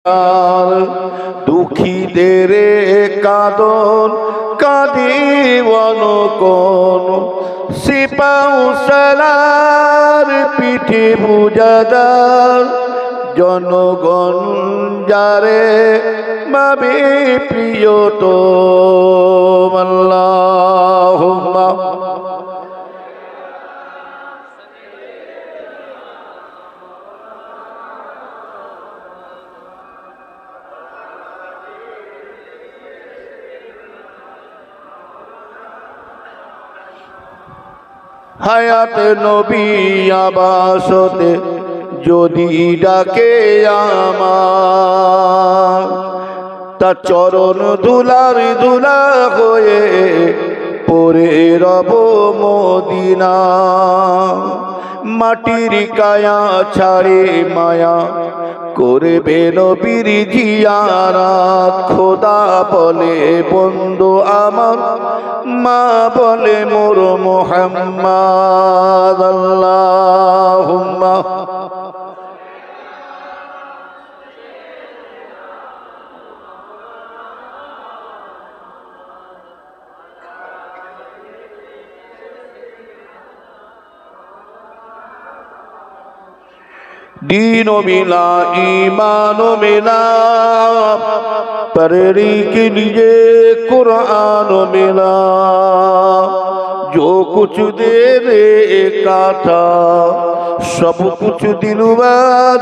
আর দুঃখীদের কাঁদন কাঁদিবন কোন সিপাহসালার পিঠে বুঝাদার জনগণ যারে বাবে প্রিয়তম আল্লাহুম্মা হায়াতে নবী আবাসতে যদি ডাকে আমার তা চরণ ধুলার ধুলা হয়ে পরে রব মদিনা মাটির কায়া ছাড়ে মায়া করবে নবীর জিয়ারাত খোদা বলে বন্ধু আমার মা বলে মোর মুহাম্মদ আল্লাহুম্মা दीन मिला ईमान मिला पररी के लिए कुरान मिला जो कुछ दे का था सब कुछ दिलवा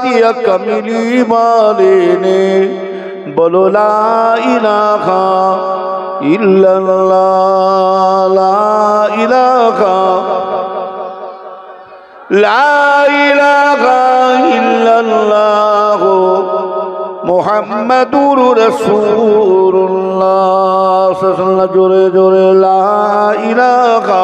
दिया कमली वाले ने बोलो ला इलाहा इल्लल्लाह ला इलाहा ला इलाहा इल्लल्लाह मुहम्मदुर रसूलुल्लाह सल्लल्लाहु जोरे जोरे ला इलाहा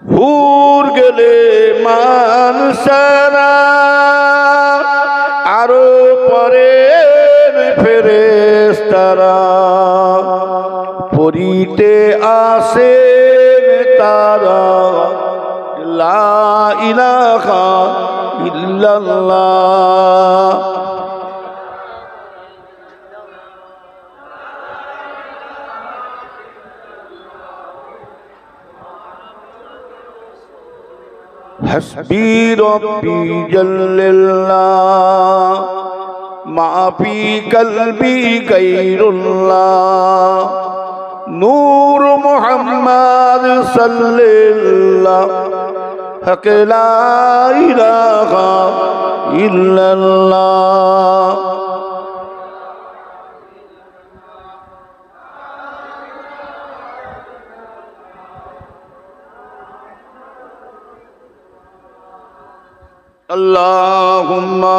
হুর গেলে মানসারা আরো পরে ফেরেশতারা পরিতে আসে তারা লা ইলাহা ইল্লাল্লাহ हस्बी रब्बी जल्लल्लाह माफी कल्बी गैरुल्लाह नूर मुहम्मद सल्लल्लाह हक ला इलाहा इल्लल्लाह अल्लाहुम्मा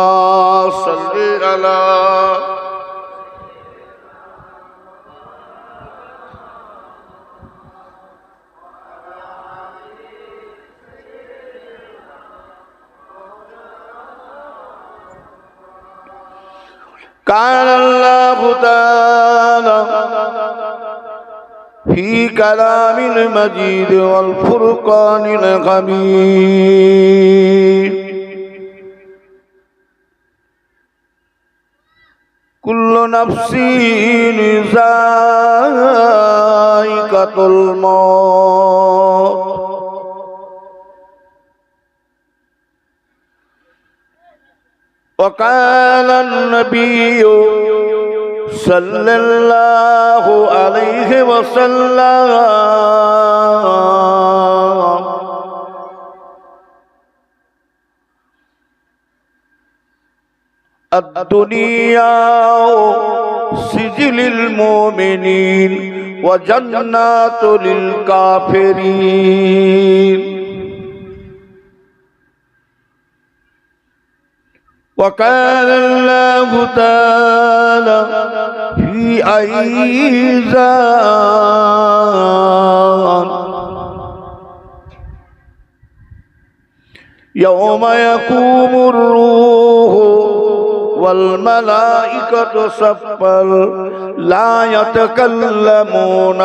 सल्लि अला कान अल्लाहु ताला फी कलामिल मजीद वल फुरकानिल हमीद कुल्लु नफ्सिन ज़ाइक़तुल मौत वक़ाल अन्नबिय्यु सल्लल्लाहु अलैहि वसल्लम الدنيا سجل المؤمنين وجنات للكافرين وقال الله تعالى في أيضاً يوم يقوم الروح والملائكة صفا لا يتكلمون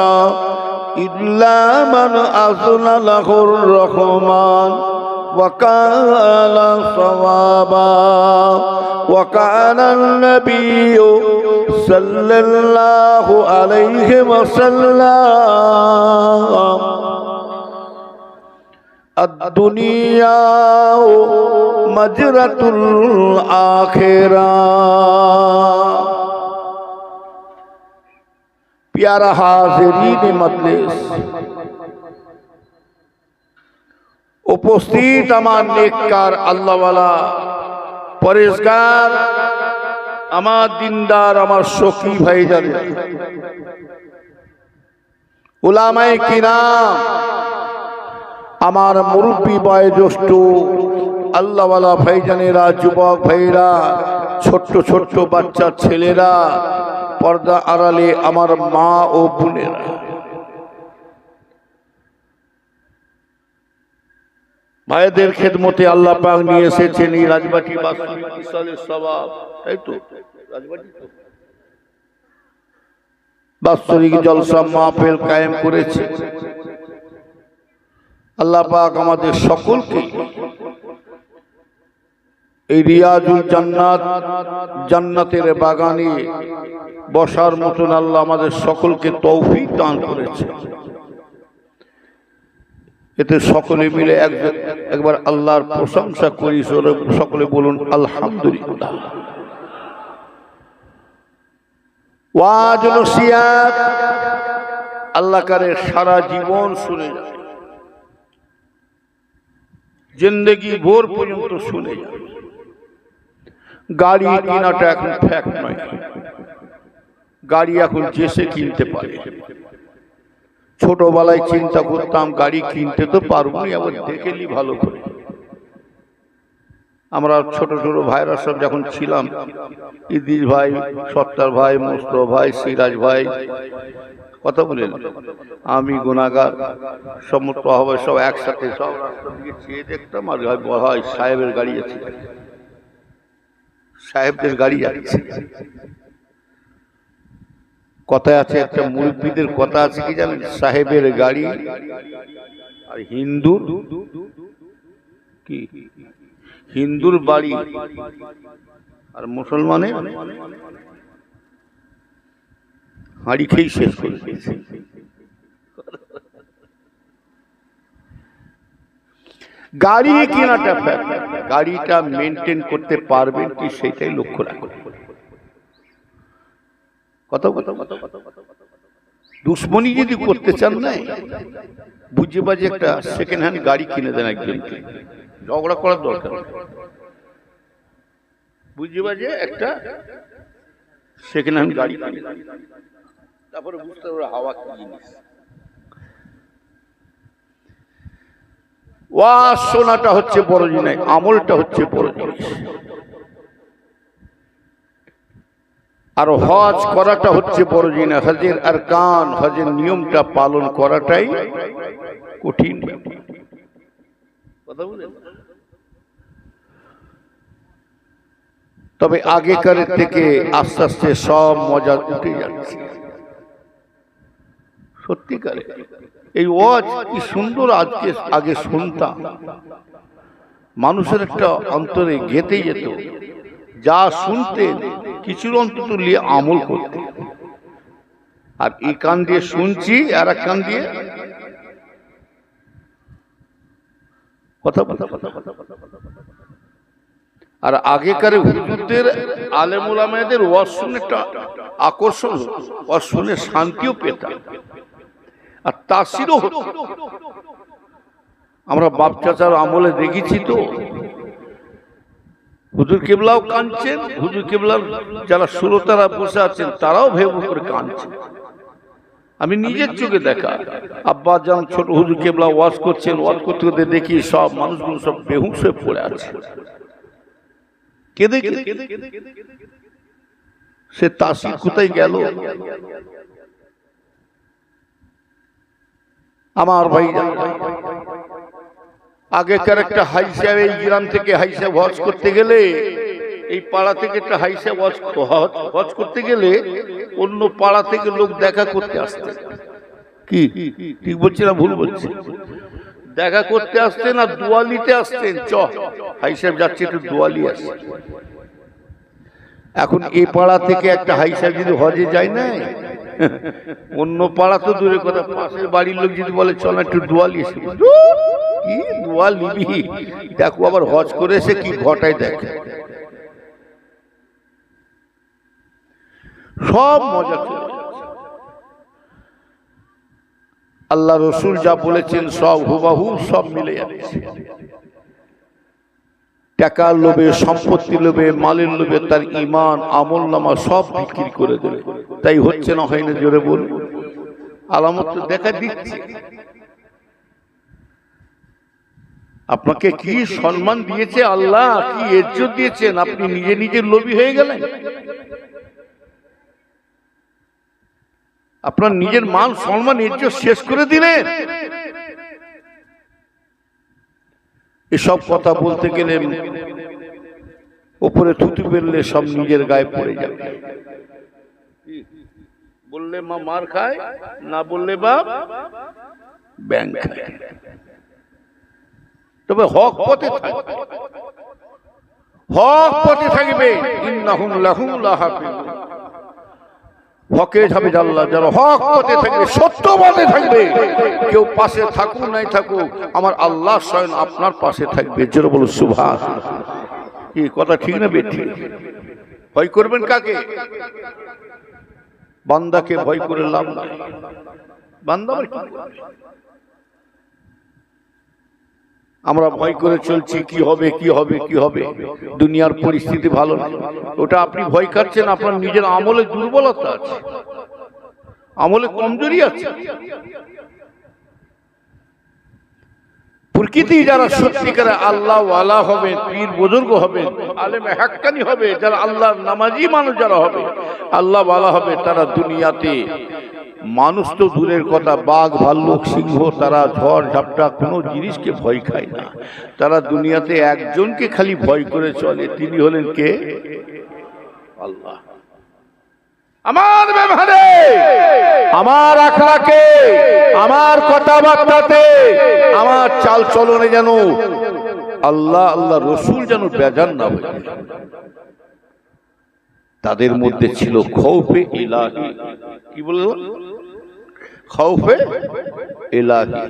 إلا من أذن له الرحمن وقال صوابا وكان النبي صلى الله عليه وسلم الدنيا مجرة الآخرة प्यारा हाज़िरीन मजलिस उपस्थित আমার নেককার আল্লাহওয়ালা পরেজগার আমার দিনদার আমার সখী ভাইজান উলামায়ে কিরাম আমার মুরব্বী বয়োজ্যেষ্ঠ আল্লাহওয়ালা ভাইজানেরা যুবক ভাইরা ছোট্ট ছোট্ট বাচ্চা ছেলেরা পর্দা আড়ালে আমার মা ও বোনেরা ভাইদের খেদমতে আল্লাহ পাক নিয়ে এসেছেন এই রাজবাটি বাৎসরিক ইসালের সওয়াব তাই তো রাজবাটি বাৎসরিক জলসা মাহফিল কায়েম করেছে আল্লাহ পাক আমাদের সকলকে এই রিয়াজুল জান্নাত জান্নাতের বাগানে বসার মতন আল্লাহ আমাদের সকলকে তৌফিক দান করেছে এতে সকলে মিলে একবার আল্লাহর প্রশংসা করি সকলে বলুন আলহামদুলিল্লাহ ওয়াজ নসিহত আল্লাহ করে সারা জীবন শুনে যায় জিন্দেগি ভোর পর্যন্ত শুনে যায় গাড়ি কিনাটা এখন ফ্যাক্ট নয় গাড়ি এখন যেসে কিনতে পারে ছোটবেলায় চিন্তা করতাম গাড়ি কিনতে তো পারবো না আবার দেখেলি ভালো করে আমরা ছোট ছোট ভাইরা সব যখন ছিলাম ইদ্রিস ভাই সত্তার ভাই মোস্তফা ভাই সিরাজ ভাই কথা বলেন আমি গুনাহগার সমস্ত হবে সব একসাথে সব রাস্তা দিকে চেয়ে দেখতাম আর ভাই সাহেবের গাড়ি আছে সাহেবদের গাড়ি যাচ্ছে কথা আছে একটা মুরব্বীদের কথা আছে কি জানেন সাহেবের গাড়ি আর হিন্দুর বাড়ি আর মুসলমানের হাঁড়ি খেয়ে শেষ করে দিয়েছে গাড়ি কেনাটা গাড়িটা মেনটেন করতে পারবেন কি সেটাই লক্ষ্য রাখুন কত কত কত কত কত দুশ্মনী যদি করতে চান না বুঝে বাজে একটা সেকেন্ড হ্যান্ড গাড়ি কিনে দেন একজনকে ঝগড়া করার দরকার বুঝে বাজে একটা সেকেন্ড হ্যান্ড গাড়ি কিনে তারপরে বুঝতে পারবে হাওয়া কি জিনিস ওয়াজ শোনাটা হচ্ছে বড় জিনিস আমলটা হচ্ছে বড় জিনিস আর হজ করাটা হচ্ছে বড় জিনিস হজের আরকান হজের নিয়মটা পালন করাটাই কঠিন কথা বলেন তবে আগেকার থেকে আস্তে আস্তে সব মজা উঠে যাচ্ছে সত্যিকারে এই ওয়াজ কি সুন্দর আগে শুনতাম মানুষের একটা অন্তরে গেঁথে যেত যা শুনতেন কিছুর অন্তত নিয়ে আমল করতে আর এই কান দিয়ে শুনছি আর এক কান দিয়ে কথা কথা কথা কথা কথা আর আগেকার হুজুরদের আলেম ওলামাদের ওয়াজ শুনে একটা আকর্ষণ হতো ওয়াজ শুনে শান্তিও পেতাম আর তাসিরও হতো আমরা বাপ চাচার আমলে দেখেছি তো হুজুর কেবলাও কাঁদছেন হুজুর কেবলার যারা শ্রোতারা বসে আছেন তারাও ভেবে করে কাঁদছেন আমি নিজের চোখে দেখা আব্বা যেমন ছোট হুজুর কেবলা ওয়াজ করছেন ওয়াজ করতে করতে দেখি সব মানুষগুলো সব বেহুশ হয়ে পড়ে আছে কেঁদে কেঁদে সে তাসির কোথায় গেল আমার ভাই আগেকার একটা হাই সাহেব এই গ্রাম থেকে হাই সাহেব হজ করতে গেলে এই পাড়া থেকে একটা হাইসা হজ করতে গেলে অন্য পাড়া থেকে লোক দেখা করতে আসতে, কি ঠিক বলছি না ভুল বলছি? দেখা করতে আসতেন আর দোয়া নিতে আসতেন, হাই সাহেব যাচ্ছে একটু দোয়া নিয়ে আসছে। এখন এই পাড়া থেকে একটা হাই সাহেব যদি হজে যায় না, অন্য পাড়া তো দূরে কথা, পাশের বাড়ির লোক যদি বলে চল একটু দোয়া নিয়ে এসে, কি দোয়া নিবি? দেখো আবার হজ করে এসে কি ঘটায় দেখে, সব মজা চলে যাচ্ছে। আল্লাহ রসুল যা বলেছেন সব হুবাহু সব মিলে যাচ্ছে। টাকার লোভে, সম্পত্তি লোভে, মালের লোভে তার ঈমান আমল নামা সব বিক্রি করে দেবে। তাই হচ্ছে না, হয় না? জোরে বলুন। আলামত তো দেখা দিচ্ছে। আপনাকে কি সম্মান দিয়েছে আল্লাহ, কি ইজ্জত দিয়েছেন, আপনি নিজে নিজে লোভী হয়ে গেলেন। আপনার নিজের মান সম্মান ইজ্জত শেষ করে দিলেন। এসব কথা বলতে গেলে উপরে থুতু বেরলে সব নিজের গায়ে পড়ে যাবে। বললে মা মার খায়, না বললে বাপ ব্যাং খায়। তবে হক পথে থাকবে, হক পথে থাকবে। ইন্নাহুম লাহুম লাহাফিজুন। হকে যাবে আল্লাহ, যারা হক পথে থাকবে, সত্য পথে থাকবে। কেউ পাশে থাকুক নাই থাকুক, আমার আল্লাহ স্বয়ং আপনার পাশে থাকবে। জোরে বলো সুবহানাল্লাহ। কি কথা ঠিক না বেঠিক? ভয় করবেন কাকে? বান্দাকে ভয় করে লাভ নাই। বান্দা আমরা ভয় করে চলছি, কি হবে কি হবে কি হবে, দুনিয়ার পরিস্থিতি ভালো না। ওটা আপনি ভয় খাচ্ছেন, আপনার নিজের আমলে দুর্বলতা আছে, আমলে কমজোরি আছে। প্রকৃতি যারা সত্যিকারে আল্লাহ ওয়ালা হবেন, পীর বুজুর্গ হবেন, আলেম হাক্কানি হবে, যারা আল্লাহর নামাজি মানুষ যারা হবে, আল্লাহ ওয়ালা হবে, তারা দুনিয়াতে মানুষ তো দূরের কথা, বাঘ ভাল্লুক সিংহ তারা ঝড় ঝাপটা কোনো জিনিসকে ভয় খায় না। তারা দুনিয়াতে একজনকে খালি ভয় করে চলে, তিনি হলেন কে? আল্লাহ। আমার ব্যবহারে, আমার আখলাকে, আমার কথাবার্তাতে, আমার চাল চলনে যেন আল্লাহ আল্লাহ রসুল যেন বেজান না হয়ে যায়। তাদের মধ্যে ছিল খৌফে ইলাহি। কি বলল? খৌফে ইলাহি।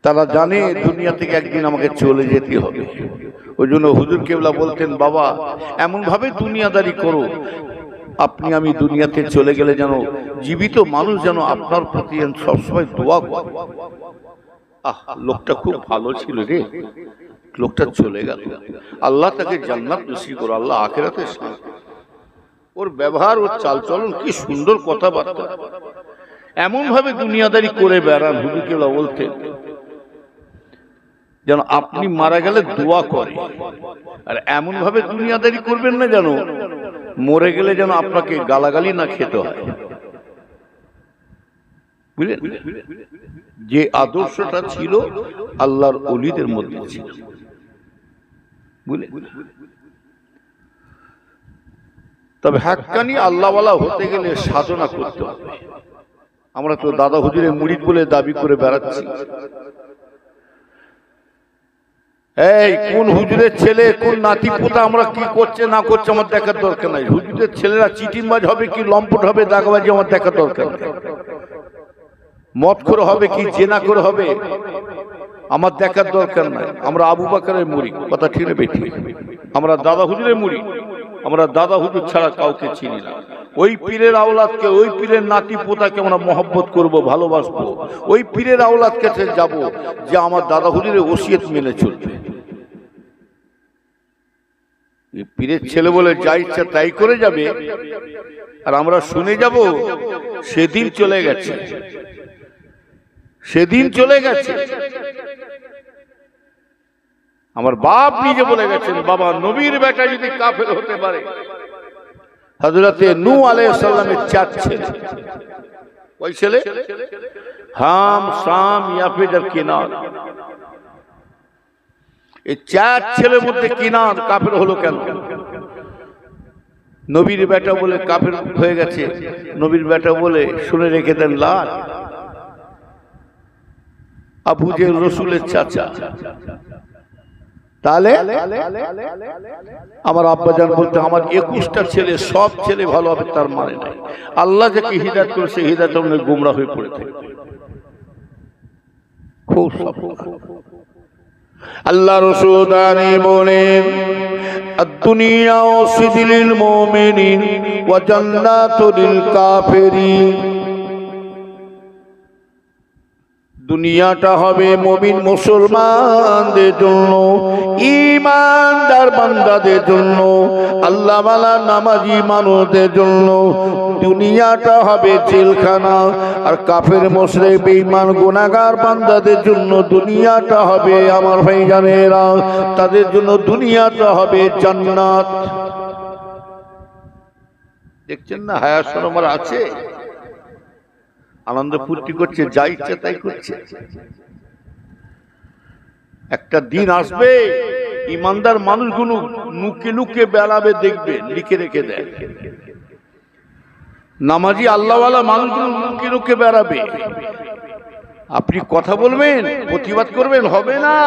তারা জানে দুনিয়া থেকে একদিন আমাকে চলে যেতে হবে। ওই জন্য হুজুর কেবলা বলতেন, বাবা এমন ভাবে দুনিয়াদারি করো, আপনি আমি দুনিয়াতে চলে গেলে যেন জীবিত মানুষ যেন আপনার প্রতি সবসময় দোয়া করে। আহ, লোকটা খুব ভালো ছিল রে, লোকটা চলে গেল, আল্লাহ তাকে জান্নাত নসিব করো, আল্লাহ আখিরাতে শান্তি। ওর ব্যবহার, ওর চালচলন কি সুন্দর, কথাবার্তা, এমন ভাবে দুনিয়াদারি করে বেড়ান। হুজুর কেবলা বলতেন যেন আপনি মারা গেলে দোয়া করে, আর এমন ভাবে দুনিয়াদারি করবেন না যেন মরে গেলে যেন আপনাকে গালাগালি না খেতে হয়। বুঝলেন? যে আদর্শটা ছিল আল্লাহর ওলিদের মধ্যে ছিল। বুঝলেন? তবে হাক্কানি আল্লাহওয়ালা হতে গেলে সাধনা করতে হবে। আমরা তো দাদা হুজুরের মুরিদ বলে দাবি করে বেড়াচ্ছি। এই কোন হুজুরের ছেলে, কোন নাতি পোতা আমরা কি করছে না করছে আমার দেখার দরকার নাই। হুজুরের ছেলেরা চিটিংবাজ হবে কি লম্পট হবে, দাগাবাজি আমার দেখার দরকার নাই। মদ করে হবে কি জেনা করে হবে আমার দেখার দরকার নাই। আমরা আবু বকরের মুরিদ, কথা ঠিক না বেঠিক? আমরা দাদা হুজুরের মুরিদ, আমরা দাদা হুজুর ছাড়া কাউকে চিনি না। ওই পীরের আওলাদকে, ওই পীরের নাতি পোতাকে আমরা মহব্বত করব, ভালোবাসবো। ওই পীরের আওলাদ কাছে যাব যে আমার দাদা হুজুরের ওসিয়ত মেনে চলবে। পীরের ছেলে বলে যা ইচ্ছা তাই করে যাবে, আর আমরা শুনে যাব সেদিন চলে গেছে, সেদিন চলে গেছে। আমার বাপ নিজে বলে গেছেন, বাবা নবীর বেটা যদি কাফের হতে পারে। হযরতে নূহ আলাইহিস সালামের 4 ছেলে। ওই ছেলে হাম, শাম, ইয়াফেদ আর কিনান। এই 4 ছেলের মধ্যে কিনান কাফের হলো কেন? নবীর বেটা বলে কাফের হয়ে গেছে। নবীর বেটা বলে শুনে রেখে দেন লাল। আবু জেহেল রসুলের চাচা। তাহলে আমার আব্বাজান বলতে আমার 21টা ছেলে সব ছেলে ভালো হবে তার মানে নাই। আল্লাহ যাকে হিদায়াত করেছে হিদায়াত অঙ্গে গোমরা হয়ে পড়ে থাকে। খুব আল্লাহ রাসূল দানি বলেন আদ-দুনিয়া সিজিলুল মুমিনিন ওয়া জান্নাতুল কাফিরিন। দুনিয়াটা হবে মুমিন মুসলমানদের জন্য, ঈমানদার বান্দাদের জন্য, আল্লাহওয়ালা নামাজি মানুষদের জন্য। দুনিয়াটা হবে জেলখানা। আর কাফের মুশরিক বেঈমান গুনাহগার বান্দাদের জন্য দুনিয়াটা হবে আমার ভাইজানেরা, তাদের জন্য দুনিয়াটা হবে জান্নাত। দেখছেন না হায়াত শরম আছে, আনন্দ ফুর্তি করছে, যা ইচ্ছে তাই করছে। একটা দিন আসবে ইমানদার মানুষগুলো নুকে নুকে বেড়াবে, দেখবে লিখে রেখে দেয়। নামাজি আল্লাহওয়ালা মানুষগুলো নুকে নুকে বেড়াবে। আপনি কথা বলবেন, প্রতিবাদ করবেন, হবে না।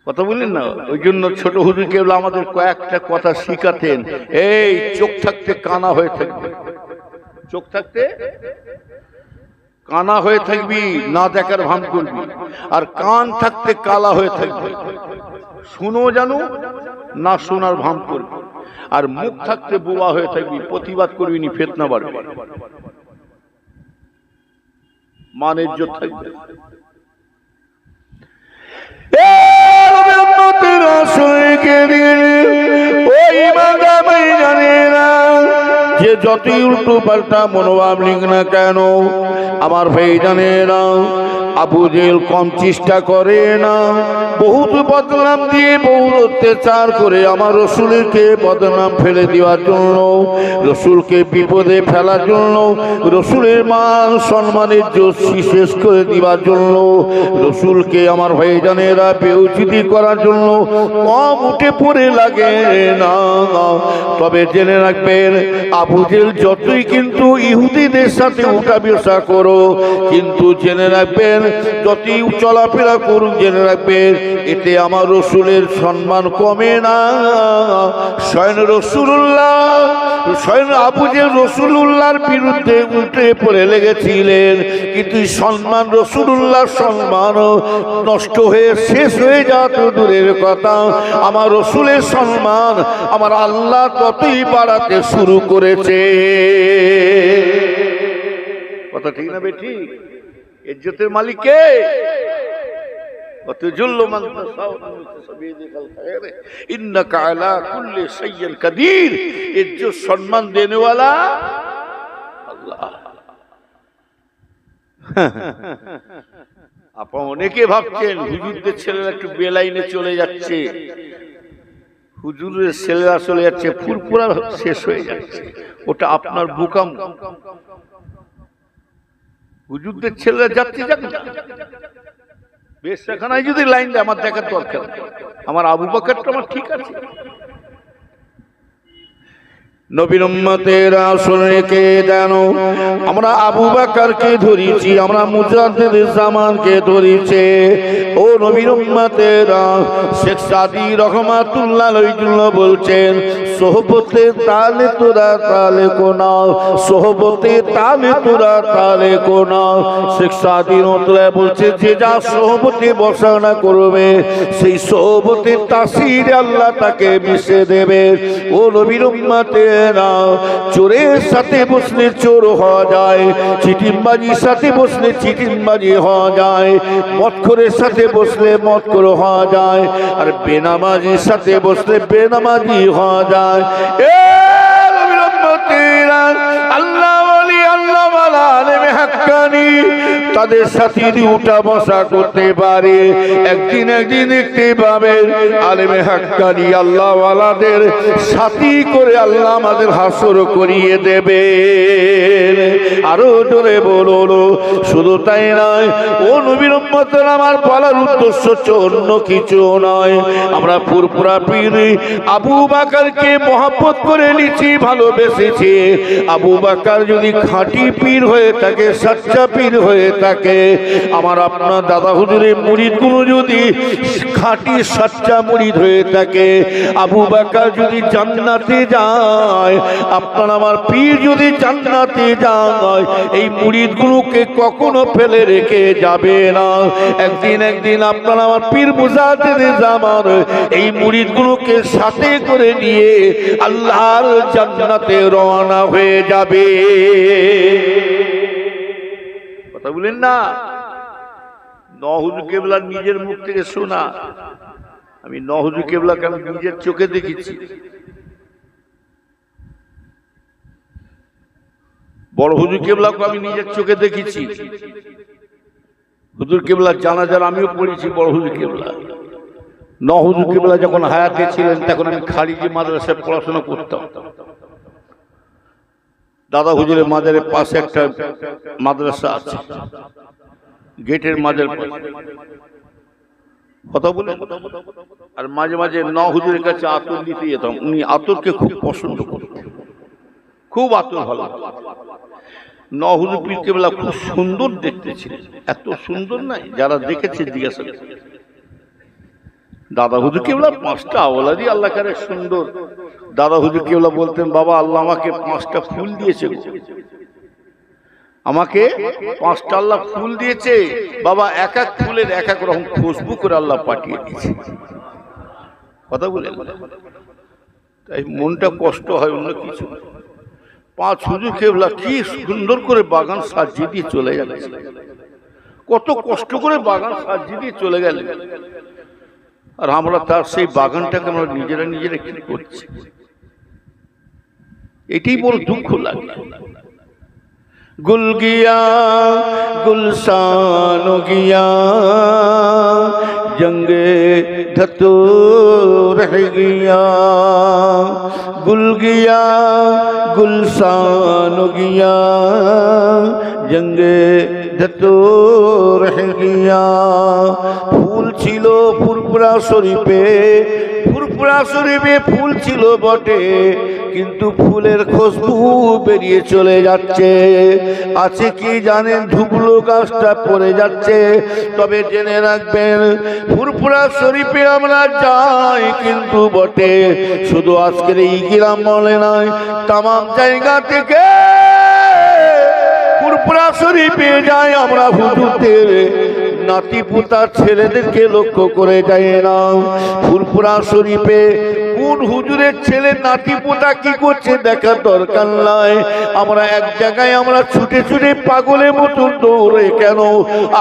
কথা বললেন না। ওই জন্য ছোট হুজুর কেবল আমাদের কয়েকটা কথা শিখাতেন। এই চোখ থাকতে কানা হয়ে থাকবে, চোখ থাকতে কানা হয়ে থাকবি, না দেখার ভান করবি। আর কান থাকতে কালা হয়ে থাকবে, শুনো জানো না শোনার ভান করবি। আর মুখ থাকতে বোবা হয়ে থাকবি, প্রতিবাদ করবি নি, ফিতনা বাড়বে, মান ইজ্জত থাকবে। যে যতই উল্টো পাল্টা মনোভাব লিখ না কেন আমার ভাইজানেরা, আবু জেহেল কম চেষ্টা করে না। বহুত বদনাম দিয়ে, বহুত অত্যাচার করে আমার রসুলকে বদনাম ফেলে দেওয়ার জন্য, রসুলকে বিপদে ফেলার জন্য, রসুলের মান সম্মানের জোশী শেষ করে দেওয়ার জন্য, রসুলকে আমার ভাইজানেরা বেউজ্জতি করার জন্য কম উঠে পড়ে লাগে না। তবে জেনে রাখবেন আবু জেহেল যতই কিন্তু ইহুদিদের সাথে উঠা বসা করো, কিন্তু জেনে রাখবেন যতই চলাফেরা করুন, জেনে রাখবেন এতে আমার রসুলের সম্মান কমে না। স্বয়ং রসুল্লাহ, স্বয়ং আবু জেহেল রসুল্লাহর বিরুদ্ধে উল্টে পড়ে লেগেছিলেন, কিন্তু সম্মান রসুল্লাহর সম্মান নষ্ট হয়ে শেষ হয়ে যাওয়া তো দূরের কথা, আমার রসুলের সম্মান আমার আল্লাহ ততই বাড়াতে শুরু করেছে। কথা ঠিক না বেঠি? ইজ্জতের মালিক কে? ইজ্জত সম্মান দেনে ওয়ালা আল্লাহ। আপনারা অনেকে ভাবছেন হুজুরদের ছেলেরা একটু বেলাইনে চলে যাচ্ছে, হুজুরের ছেলেরা চলে যাচ্ছে ফুরফুরা শেষ হয়ে যাচ্ছে, ওটা আপনার বোকাম। হুজুরদের ছেলেরা যাচ্ছে, যাক না, বেশ সেখানে যদি লাইন দেয় আমার দেখার দরকার। আমার আবু বকরটা আমার ঠিক আছে। নবীর উম্মতেরা শুনে কে জানো, আমরা আবু বকরকে ধরেছি, আমরা মুজাদ্দিদ জামানকে ধরেছি। ও নবীর উম্মতেরা, শেখ সাদি রহমাতুল্লাহ আলাইহি বলছেন সোহবতে তালে তোরা তালে কোনা, সোহবতে তালে তোরা তালে কোনা। শেখ সাদি রহমাতুল্লাহ বলছে যে যা সোহবতে বসানা করবে সেই সোহবতে তাসির আল্লাহ তাকে মিশে দেবে। ও নবীর উম্মতেরা, চোরের সাথে বসলে চোর হওয়া যায়, চিটিংবাজির সাথে বসলে চিটিংবাজি হওয়া যায়, মদখোরের সাথে বসলে মদখোর হওয়া যায়, আর বেনামাজির সাথে বসলে বেনামাজি হওয়া যায়। আল্লাহ ওয়ালি আল্লাহ ওয়ালা আলেমে হক হাক্কানি তাদের সাথে উঠা বসা করতে পারে, একদিন দেখতে পাবেন আলেমে হাক্কানি আল্লাহ ওয়ালাদের সাথী করে আল্লাহ আমাদের হাসর করিয়ে দেবে। আরো জোরে বলুন। শুধু তাই নয়, ও নবীর উম্মতের আমার বলার উদ্দেশ্য অন্য কিছু নয়, আমরা ফুরফুরা পীর আবু বকরকে মহব্বত করে নিয়েছি, ভালোবেসেছি। আবু বকর যদি খাঁটি পীর হয়ে থাকে, সচ্চা পীর হয়ে থাকে, আমার আপনার দাদা হুজুরের মুরিদগুলো যদি খাঁটি সচ্চা মুরিদ হয়ে থাকে, আবু বকর যদি জান্নাতে যায়, আপনার আমার পীর যদি জান্নাতে যায়, এই মুরিদগুলোকে কখনো ফেলে রেখে যাবে না। একদিন আপনার আমার পীর মুজাদ্দিদ জামান এই মুরিদগুলোকে সাথে করে নিয়ে আল্লাহর জান্নাতে রওনা হয়ে যাবে। কথা বলেন না? হুজুর কেবলা নিজের মুখ থেকে শোনা, আমি হুজুর কেবলাকে আমি নিজের চোখে দেখেছি। বড় হুজুর কেবলাকে আমি নিজের চোখে দেখেছি। হুজুর কেবলা জানাজার আমিও পড়েছি। বড় হুজুর কেবলা হুজুর কেবলা যখন হায়াতে ছিলেন তখন আমি খারিজি মাদ্রাসায় পড়াশোনা করতাম। দাদা হুজুরের মাজারের পাশে একটা মাদ্রাসা আছে, গেটের মাঝের কথা বলে। আর মাঝে মাঝে হুজুরের কাছে আতর দিতে যেতাম। উনি আতরকে খুব পছন্দ করতেন, খুব আতর ভালো। হুজুর পীর কেবলা খুব সুন্দর দেখতে ছিলেন, এত সুন্দর নাই যারা দেখেছে জিজ্ঞাসা। দাদা হুজুর কেবলা 5টা আওলাদই আল্লাহ কারে সুন্দর। দাদা হুজুর কেবলা বলতেন, বাবা আল্লাহ আমাকে 5টা ফুল দিয়েছে, আমাকে 5টা আল্লাহ ফুল দিয়েছে বাবা, এক এক ফুলের এক এক রকম খুশবু করে আল্লাহ পাঠিয়ে দিয়েছে। কথা বলেন, তাই মনটা কষ্ট হয়, অন্য কিছু। 5 হুজুর কেবলা কি সুন্দর করে বাগান সাজিয়ে দিয়ে চলে যাচ্ছে, কত কষ্ট করে বাগান সাজিয়ে দিয়ে চলে গেলেন। আর আমরা তার সেই বাগানটাকে আমরা নিজেরা কি করছি, এটাই বড় দুঃখ লাগে। गुल गया गुलशान गया, जंगे धतो रह गया। गुल गया गुलशान गया, जंगे धतो रह गया। फूल छिलो फुरफुरा शरीफे, ফুরফুরা শরীফে ফুল ছিল বটে, কিন্তু ফুলের খুশবু বেরিয়ে চলে যাচ্ছে। আছে কি জানেন, ধুবলো গাছটা পড়ে যাচ্ছে। তবে জেনে রাখবেন, ফুরফুরা শরীফে আমরা যাই কিন্তু বটে, শুধু আজকের এই গ্রাম বলে নয়, তামাম জায়গা থেকে ফুরফুরা শরীফে যাই আমরা হুজুরদের নাতি পুতার ছেলেদেরকে লক্ষ্য করে যায় না। ফুরফুরা শরীফে কোন হুজুরের ছেলে নাতি পোতা কি করছে দেখার দরকার নাই। আমরা এক জায়গায় আমরা ছুটে ছুটে পাগলের মতো দৌড়ে কেন,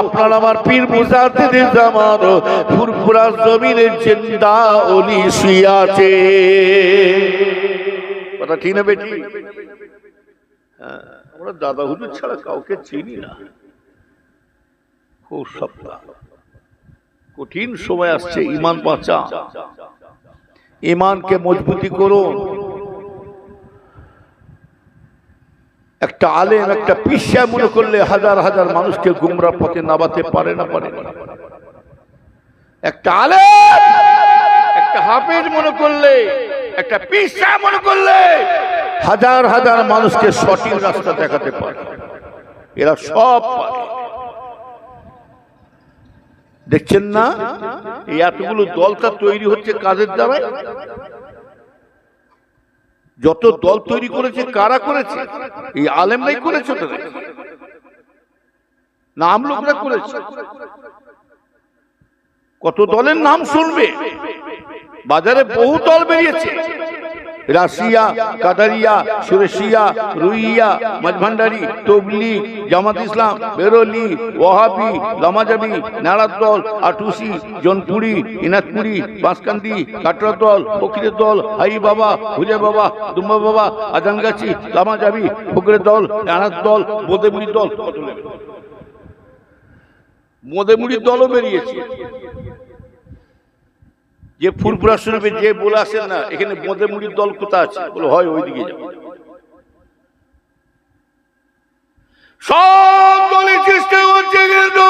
আপনার আমার পীর মুজাদ্দিদ জামান ফুরফুরা জমিনের জিন্দা ওলি শুয়ে আছে। কথা ঠিক না বেটি? আমরা দাদা হুজুর ছাড়া কাউকে চিনি না। খুব সপ্তাহ কঠিন সময় আসছে, ইমান বাঁচা, ইমানকে মজবুতি করুন। একটা আলেম একটা পিসা মনে করলে হাজার হাজার মানুষকে গুমরা পথে নামাতে পারে না। একটা আলেম একটা হাফেজ মনে করলে, একটা পিসা মনে করলে হাজার হাজার মানুষকে সঠিক রাস্তা দেখাতে পারে। এরা সব পারে। দেখছেন না এই এতগুলো দলটা তৈরি হচ্ছে কাজের দ্বারা? যত দল তৈরি করেছে কারা করেছে? এই আলেমরাই করেছে না আমলোকরা করেছে? কত দলের নাম শুনবে, বাজারে বহু দল বেরিয়েছে, রাশিয়া, কাদারিয়া, সুরেশিয়া, রুইয়া, মাঝভান্ডারি, তবলিগ, জামাত ইসলাম, বেরোলি, ওয়াহাবি, লামাজাবি, নাড়াতল, আটুসি, জনপুরি, ইনাতপুরি, বাঁশকান্দি, কাটরাতল, ফকিরের দল, হাই বাবা, হুজে বাবা, দুম্বা বাবা, আজানগাছি, লামাজাবি, ফকিরের দল, নাড়ার দল, বোদেমুড়ির দল, কত নেবে? বোদেমুড়ির দলও বেরিয়েছে। যে ফুরফুরা শরীফে যে বলে আসেন না এখানে বোদেমুড়ির দল কোথায় আছে, বলে হয় ওইদিকে যাও। সব দলের চেষ্টা করছে কিন্তু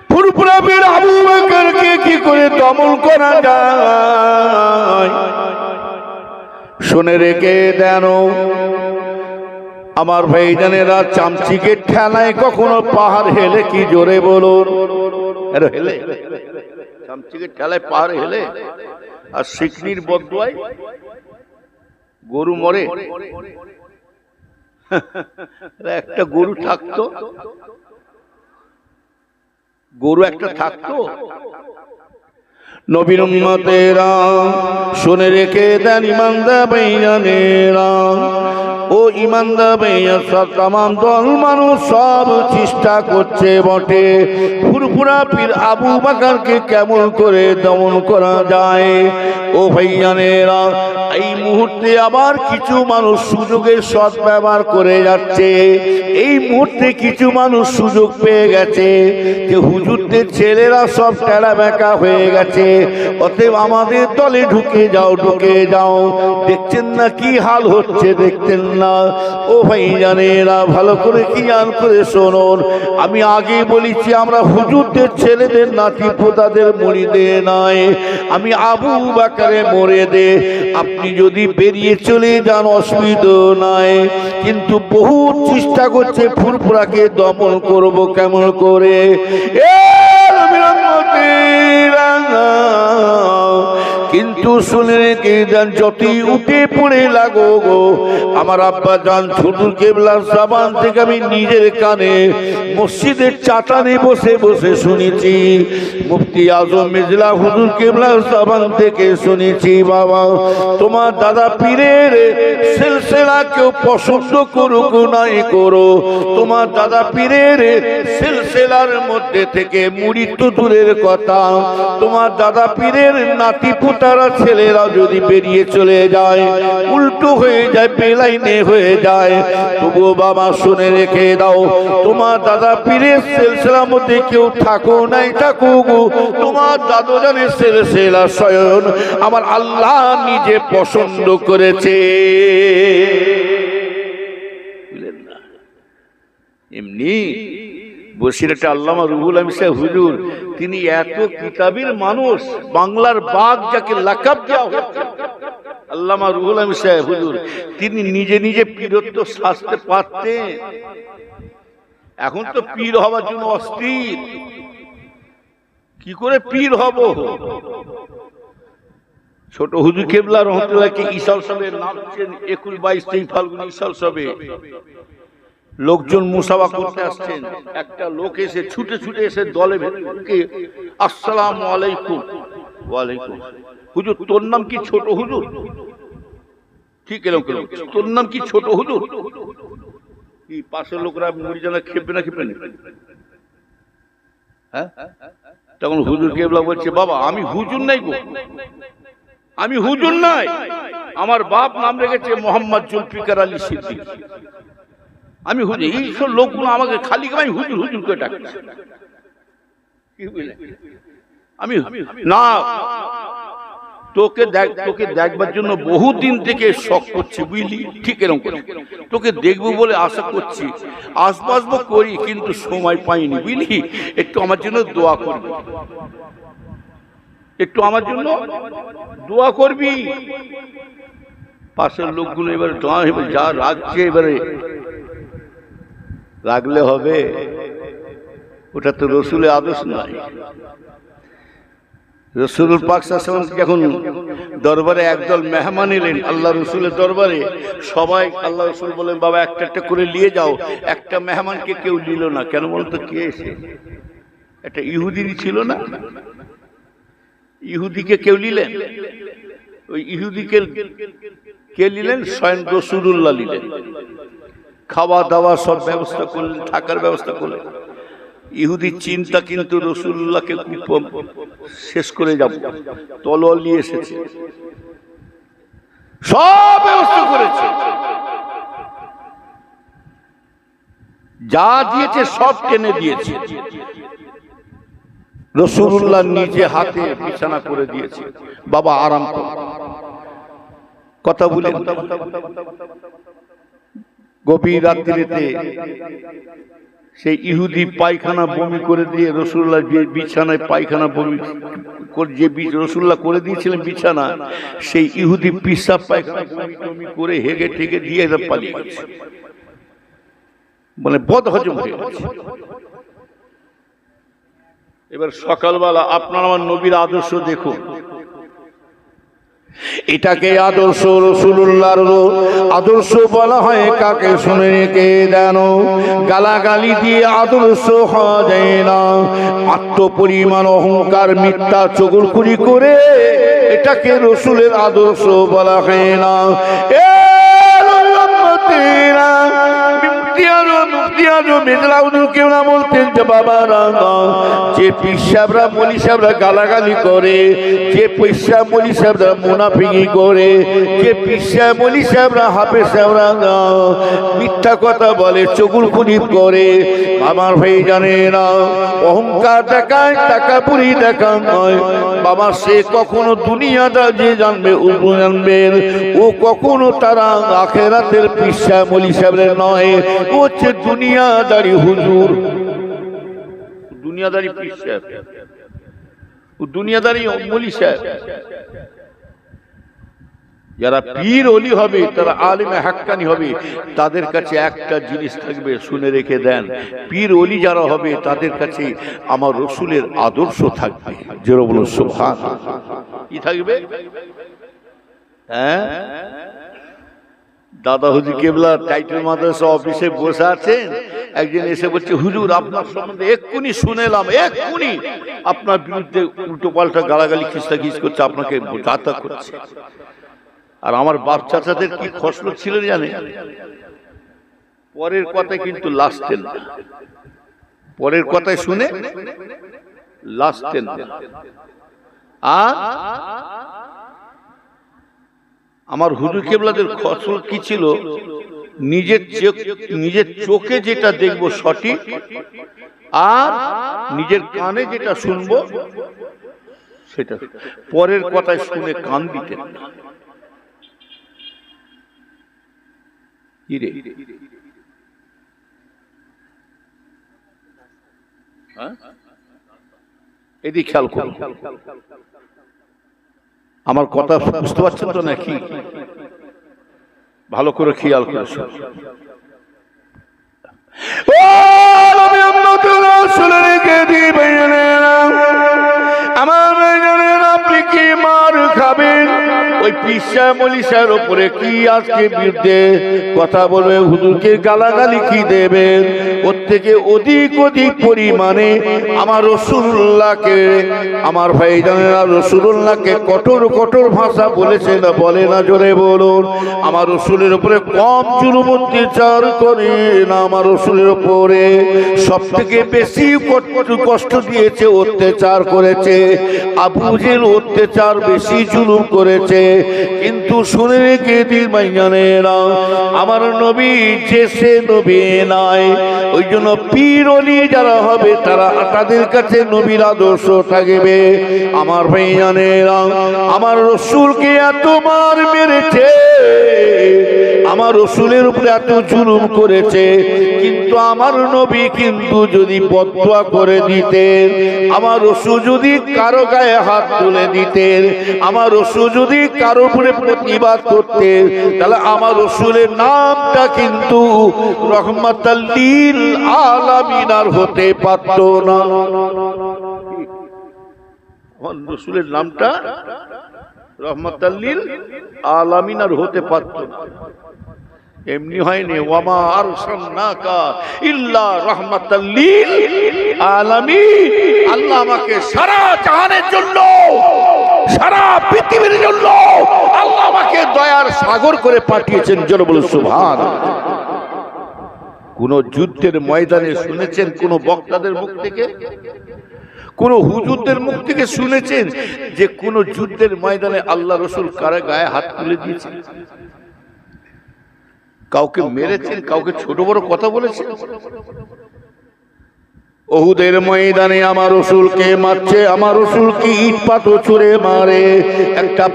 ফুরফুরা পীর আবু বকরকে কি করে দমন করা যায়। শুনে রেখে দেন আমার ভাইজানেরা, চামচিকে ঠেলায় কখনো পাহাড় হেলে কি জোরে বলুন, হেলে চামচিকে ঠেলায় পাহাড় হেলে, আর শিকনির বদুয়ায় গরু মরে। একটা গরু থাকতো, গরু একটা থাকতো। নবীর উম্মতেরা শুনে রেখে দেন ইমানদার ভাইজানেরা, ও ইমানদার ভাইয়া, তাম দল মানুষ সব চেষ্টা করছে বটে ফুরফুরা পীর আবু বকরকে কেমন করে দমন করা যায়। ও ভাইজানেরা, এই মুহূর্তে আবার কিছু মানুষ সুযোগের সদ্ব্যবহার করে যাচ্ছে। এই মুহূর্তে কিছু মানুষ সুযোগ পেয়ে গেছে যে হুজুরদের ছেলেরা সব টেরা বেঁকা হয়ে গেছে, অতএব আমাদের দলে ঢুকে যাও, ঢুকে যাও। দেখছেন না কি হাল হচ্ছে, দেখতেন না? ও ভাইজানেরা, ভালো করে কি জান করে শুনুন। আমি আগে বলেছি আমরা হুজুরদের ছেলেদের নাতি পোতাদের মুড়িদে নাই, আমি আবু বকরে মরে দে। আপনি যদি বেরিয়ে চলে যান অসুবিধা নাই, কিন্তু বহু চেষ্টা করছে ফুরফুরাকে দমন করব কেমন করে। কিন্তু শুনে রেখে যান, যতই উঠে পড়ে লাগো গো, আমার আব্বা জান হুজুর কেবলার জবান থেকে আমি নিজের কানে মসজিদের চাটানে বসে বসে শুনেছি, মুফতি আজম মিজলা হুজুর কেবলার জবান থেকে শুনেছি, বাবা তোমার দাদা পীরের সিলসিলা কেউ পছন্দ করুক নাই করো, তোমার দাদা পীরের সিলসিলার মধ্যে থেকে মুড়ি তো দূরের কথা, তোমার দাদা পীরের নাতি পুতারা ছেলেরা যদি বেরিয়ে চলে যায়, উল্টো হয়ে যায়, বেলাইনে হয়ে যায়, তবুও বাবা শুনে রেখে দাও, তোমার দাদা পীরের সিলসিলার মধ্যে কেউ থাকো নাই থাকুক, তোমার দাদু জানের সিলসিলা স্বয়ং আমার আল্লাহ নিজে পছন্দ করেছে। এমনি বসিরহাটে আল্লামা রুহুল আমিন সাহেব হুজুর, তিনি এত কিতাবের মানুষ, বাংলার বাঘ যাকে লাকাব দেওয়া হয়েছে, আল্লামা রুহুল আমিন সাহেব হুজুর, তিনি নিজে নিজে পীরত্ব সাজতে পারতেন। এখন তো পীর হওয়ার জন্য অস্থির, কি করে পীর হব। ছোট হুজুর কেবলা রহমতুল্লাহকে ইসাল সবের নাম 21-22 ফাল্গুন ইসাল সবে লোকজন মুসাফা করতে আসছেন, একটা লোক এসে ছুটে ছুটে এসে দলে ভেতরে, আসসালামু আলাইকুম। ওয়ালাইকুম। হুজুর তোর নাম কি ছোট হুজুর? ঠিক এরকম, তোর নাম কি ছোট হুজুর? কি পাশের লোকরা মুড়ি জানা খেপে না খেপে না? হ্যাঁ, তখন হুজুর কেবলা বলছে, বাবা আমি হুজুর নাই গো, আমি হুজুর নাই, আমার বাপ নাম রেখেছে মোহাম্মদ জুলফিকার আলী সিদ্দিক, আমি হুজুর। এই সব লোকগুলো আমাকে খালি আমি হুজুর হুজুর করে ডাকছে, কি বুঝলে? আমি না, তোকে দেখবার জন্য বহুদিন থেকে শখ করছি, বুঝলি? ঠিক এরকম করে তোকে দেখবো বলে আশা করছি, আসবো করি, কিন্তু সময় পাইনি, বুঝলি? একটু আমার জন্য দোয়া করবি, একটু আমার জন্য দোয়া করবি। পাশের লোকগুলো এবার যা রাখছে, এবারে রাখলে হবে? ওটা তো রসুলের আদেশ নয়। রসুল পাক সাল্লাল্লাহু আলাইহি ওয়াসাল্লাম যখন দরবারে একদল মেহমান এলেন আল্লাহ রসুলের দরবারে, সবাই আল্লাহ রসুল বলেন, বাবা একটা একটা করে নিয়ে যাও। একটা মেহমানকে কেউ নিল না, কেন বলতো? কে এসে? একটা ইহুদিরই ছিল না, ইহুদিকে কেউ নিলেন? ওই ইহুদিকে কে নিলেন? স্বয়ং রাসূলুল্লাহ নিলেন। খাওয়া দাওয়া সব ব্যবস্থা করলেন, থাকার ব্যবস্থা করলেন। ইহুদির চিন্তা কিন্তু রাসূলুল্লাহকে শেষ করে যাব, তলোয়ার নিয়ে এসেছে, সব ব্যবস্থা করেছে, যা দিয়েছে সব টেনে দিয়েছে। রাসূলুল্লাহ নিজে হাতে বিছানা করে দিয়েছে, বাবা আরাম করো। কথা বলে গভীর রাত্রিতে সেই ইহুদি পায়খানা বমি করে দিয়ে রাসূলুল্লাহ বিছানায় পায়খানা বমি যে রাসূলুল্লাহ করে দিয়েছিলেন বিছানা, সেই ইহুদি পিসাব পায়খানা বমি করে হেগে ঠেগে দিয়ে পালিয়ে গেছে, মানে বদ হজম হয়ে গেছে। এবার সকালবেলা আপনার আমার নবীর আদর্শ দেখুন, এটাকে আদর্শ, রাসূলুল্লাহর আদর্শ বলা হয় কাকে? শুনে রেখে দেন, গালাগালি দিয়ে আদর্শ হওয়া যায় না। আত্মপরিমাণ, অহংকার, মিথ্যা চগলখুরি করে এটাকে রাসূলের আদর্শ বলা হয় না। যে পিসাবরা মলি সাহেবরা গালাগালি করে, যে পয়সা মলি সাহেবরা মুনাফিকি করে, যে পিসা মলি সাহেবরা হাফেজ সাহেবরা মিথ্যা কথা বলে, চগুলখুনি করে, আমার ভাই জানে না অহংকার দেখায়, টাকা পুরি দেখা নয় বাবা। সে কখনো দুনিয়াটা যে জানবে উল্টো জানবেন, ও কখনো তারা আখেরাতের পিসা মলি সাহেবের নয়, ও হচ্ছে দুনিয়াদারি হুজুর, দুনিয়াদারি পীর সাহেব, দুনিয়াদারি মলি সাহেব। যারা পীর ওলি হবে, তারা আলেমে হাক্কানি হবে, তাদের কাছে একটা জিনিস থাকবে, শুনে রেখে দেন, পীর ওলি যারা হবে তাদের কাছে আমার রাসূলের আদর্শ থাকবে। জোরে বলুন সুবহানাল্লাহ। কি থাকবে? হ্যাঁ, দাদা হুজুর কেবলা টাইটেল মাদ্রাসা অফিসে বসে আছেন, একজন এসে বলছে, হুজুর আপনার সম্বন্ধে এক্ষুনি শুনেলাম, এক্ষুনি আপনার বিরুদ্ধে উল্টো পাল্টা গালাগালি খিস্তাখিস করছে, আপনাকে যাতা করছে। আর আমার বাপ চাচাদের কি খসলো ছিল জানে? পরের কথায় কিন্তু লাস্টেন না, পরের কথায় শুনে লাস্টেন না। আর আমার হুজুর কেবলাদের খসল কি ছিল? নিজের চোখে যেটা দেখবো সঠিক, আর নিজের কানে যেটা শুনবো সেটা। পরের কথায় শুনে কান দিতেন না। এদিকে খেয়াল করুন, আমার কথা বুঝতে পারছেন তো নাকি? ভালো করে খেয়াল করে আপনি কি মার খাবেন? ওই পিসা মলিসার উপরে কি আজকে বিরুদ্ধে কথা বলবে, হুজুরকে গালাগালি কি দেবেন? ওর থেকে অধিক পরিমাণে আমার রাসূলুল্লাহকে, আমার ভাইজানেরা রাসূলুল্লাহকে কঠোর কঠোর ভাষা বলেছে না বলে না? জোরে বলুন। আমার রাসূলের উপরে কম জুলুম অত্যাচার করে না? আমার রাসূলের উপরে সব থেকে বেশি কষ্ট দিয়েছে, অত্যাচার করেছে আবু জেহেল, অত্যাচার বেশি জুলুম করেছে। কিন্তু শুনে রেখে দিন ভাইজানেরা, আমার নবী যে সে নবী নয়। ওই জন্য পীর ওলি যারা হবে তারা, তাদের কাছে নবীর আদর্শ থাকবে। আমার ভাইজানেরা, আমার রাসূলকে এত মার মেরেছে, আমার রাসূলের উপরে এত জুলুম করেছে, কিন্তু আমার নবী কিন্তু যদি বদদুয়া করে দিতেন, আমার রাসূল যদি কারো গায়ে হাত তুলে দিতেন, আমার রাসূল যদি কারো উপরে প্রতিবাদ করতেন, তাহলে আমার রাসূলের নামটা কিন্তু রহমাতাল লিল আলামিন আর হতে পারত না। রাসূলের নামটা রহমাতাল লিল আলামিন আর হতে পারত না। এমনি হয়নি, ওয়ামা আরসালনাকা ইল্লা রাহমাতাল লিল আলামিন। আল্লাহ আমাকে সারা জাহানের জন্য, সারা পৃথিবীর জন্য আল্লাহ আমাকে দয়ার সাগর করে পাঠিয়েছেন। জোরে বলুন সুবহানাল্লাহ। কোন যুদ্ধের ময়দানে শুনেছেন কোন বক্তাদের মুখ থেকে, কোন হুজুরদের মুখ থেকে শুনেছেন যে কোন যুদ্ধের ময়দানে আল্লাহ রসুল কারা গায়ে হাত তুলে দিয়েছেন? কাউকে মেরেছেন, কাউকে ছোট বড় কথা বলেছেন? ওহুদের ময়দানে আমার রসুলকে মারছে, আমার রসুলকে ইট পাথর ছুঁড়ে মারে। একটা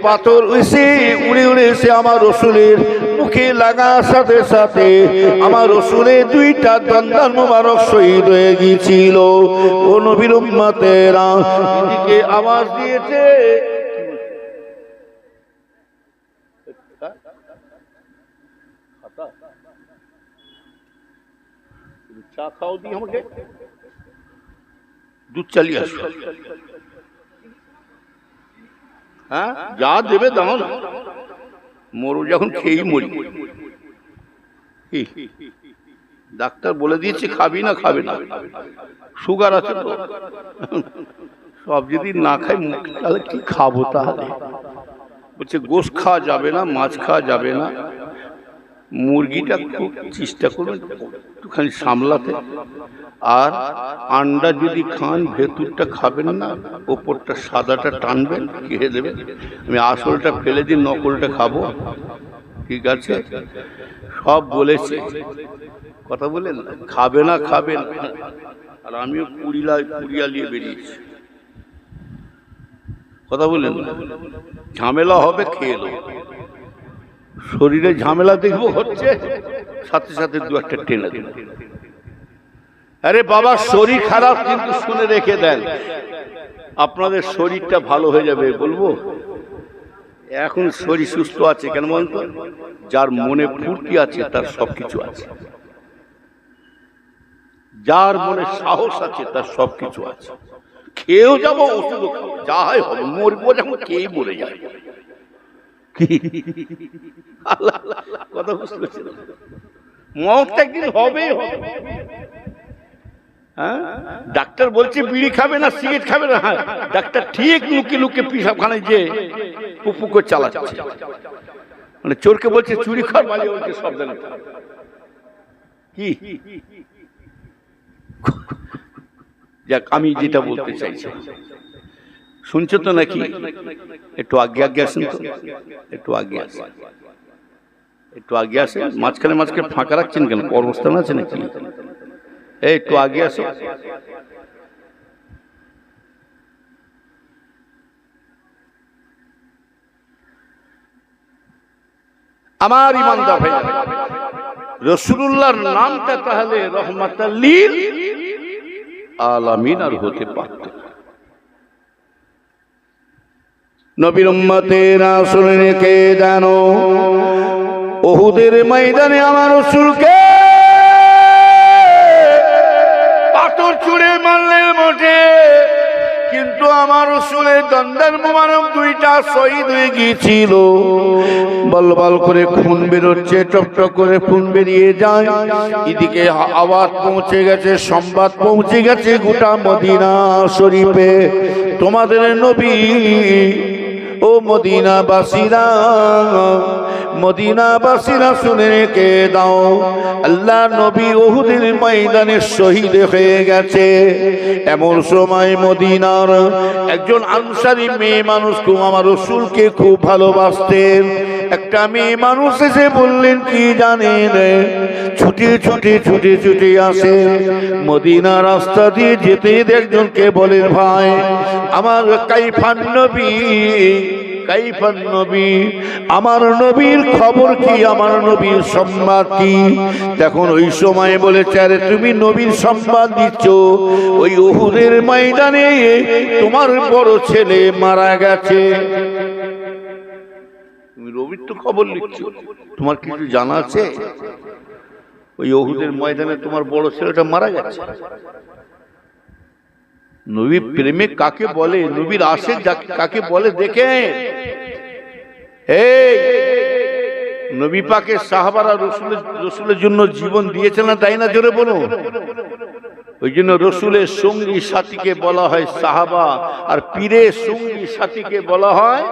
পাথর এসে উড়ে উড়ে এসে আমার রসুলের মুখে লাগার সাথে সাথে আমার রসুলের দুইটা দন্দান মোবারক শহীদ হয়ে গিয়েছিল। ও নবীর উম্মতেরা, এদিকে আওয়াজ দিয়েছে, চা খাও দিয়ে আমাকে দুধ চালিয়ে আসো। হ্যাঁ, যা দেবে দাও না, মরু যখন খেয়েই মরি। ডাক্তার বলে দিয়েছে খাবি না, খাবে না, সুগার আছে তো। সব যদি না খাই তাহলে কি খাবো? তাহলে বলছে গোশ খাওয়া যাবে না, মাছ খাওয়া যাবে না, মুরগিটা খুব চেষ্টা করবেন একটুখানি সামলাতে, আর আন্ডা যদি খান ভেতরটা খাবেন না, ওপরটা সাদাটা টানবেন, খেয়ে দেবেন। আমি আসলটা ফেলে দিন, নকলটা খাবো, ঠিক আছে? সব বলেছে, কথা বলেন, খাবে না খাবেন। আর আমিও কুড়িয়া নিয়ে বেরিয়েছি, কথা বলেন, ঝামেলা হবে, খেয়ে দেবো। শরীরে ঝামেলা দেখবো হচ্ছে, সাথে সাথে দু একটা টেনে দেব। আরে বাবা, শরীর খারাপ কিন্তু শুনে রেখে দেন, আপনাদের শরীরটা ভালো হয়ে যাবে। বলবো এখন শরীর সুস্থ আছে কেন বলুন তো? যার মনে ফুর্তি আছে তার সবকিছু আছে, যার মনে সাহস আছে তার সবকিছু আছে। খেয়েও যাবো, ওষুধও খাবো, যা হয় হবে, মরবো যখন খেয়েই মরে যায়। কথা বুঝতে পারছেন? মরতে একদিন হবেই হবে। হ্যাঁ, ডাক্তার বলছে বিড়ি খাবে না, সিগারেট খাবে না। হ্যাঁ, ডাক্তার ঠিক লুকিয়ে লুকিয়ে পিসাবখানায় যে পুপু করে চালাচ্ছে, মানে চোরকে বলছে চুরি খাওয়ার, মালিক বলছে সব জানে। কি যাক, আমি যেটা বলতে চাইছি শুনছো তো নাকি? একটু আগে আগে আসেন তো, একটু আগে আসেন, একটু আগে আসেন। মাঝখানে মাঝখানে ফাঁকা রাখছেন কেন? কর্মস্থান আছে নাকি? এই একটু আগে আসো। আমার ইমানদার ভাই, রাসূলুল্লাহর নামটা তাহলে রহমাতাল লিল আলামিন আর হতে পারত। নবীর উম্মতেরা শুনে রেখে জানো, উহুদের ময়দানে আমার রাসূলকে পাথর ছুঁড়ে মারলেন বটে, কিন্তু আমার রাসূলের দন্দান মোবারক দুইটা শহীদ হয়ে গিয়েছিল। বল বল করে খুন বেরোচ্ছে, টপ টপ করে খুন বেরিয়ে যায়। এদিকে আওয়াজ পৌঁছে গেছে, সংবাদ পৌঁছে গেছে গোটা মদিনা শরীফে, তোমাদের নবী, ও মদিনাবাসীরা, মদিনাবাসীরা শুনে রেখে দাও, আল্লাহ নবী উহুদের ময়দানে শহীদ হয়ে গেছে। এমন সময় মদিনার একজন আনসারী মেয়ে মানুষ খুব আমার রাসূলকে খুব ভালোবাসতেন। একটা মেয়ে মানুষ এসে বললেন, কি জানেন, ছুটে ছুটে ছুটে ছুটে আসে মদিনা রাস্তা দিয়ে যেতে একজনকে বলেন, ভাই আমার কাইফান নবী, কাইফান নবী, আমার নবীর খবর কি, আমার নবীর সংবাদ কি? তখন ওই সময় বলেছে, আরে তুমি নবীর সংবাদ দিচ্ছ, ওই উহুদের ময়দানে তোমার বড় ছেলে মারা গেছে। তুমি নবীর তো খবর লিখছো, তোমার কিছু জানা আছে? ওই উহুদের ময়দানে তোমার বড় ছেলেটা মারা গেছে। নবী প্রেমে কাকে বলে, নবীর আশিক কাকে বলে দেখে। এই নবী পাকের সাহাবারা রসুলের জন্য জীবন দিয়েছেন না, তাই না? জোরে বলুন। ওই জন্য রসুলের সঙ্গী সাথীকে বলা হয় সাহাবা, আর পীরের সঙ্গী সাথীকে বলা হয়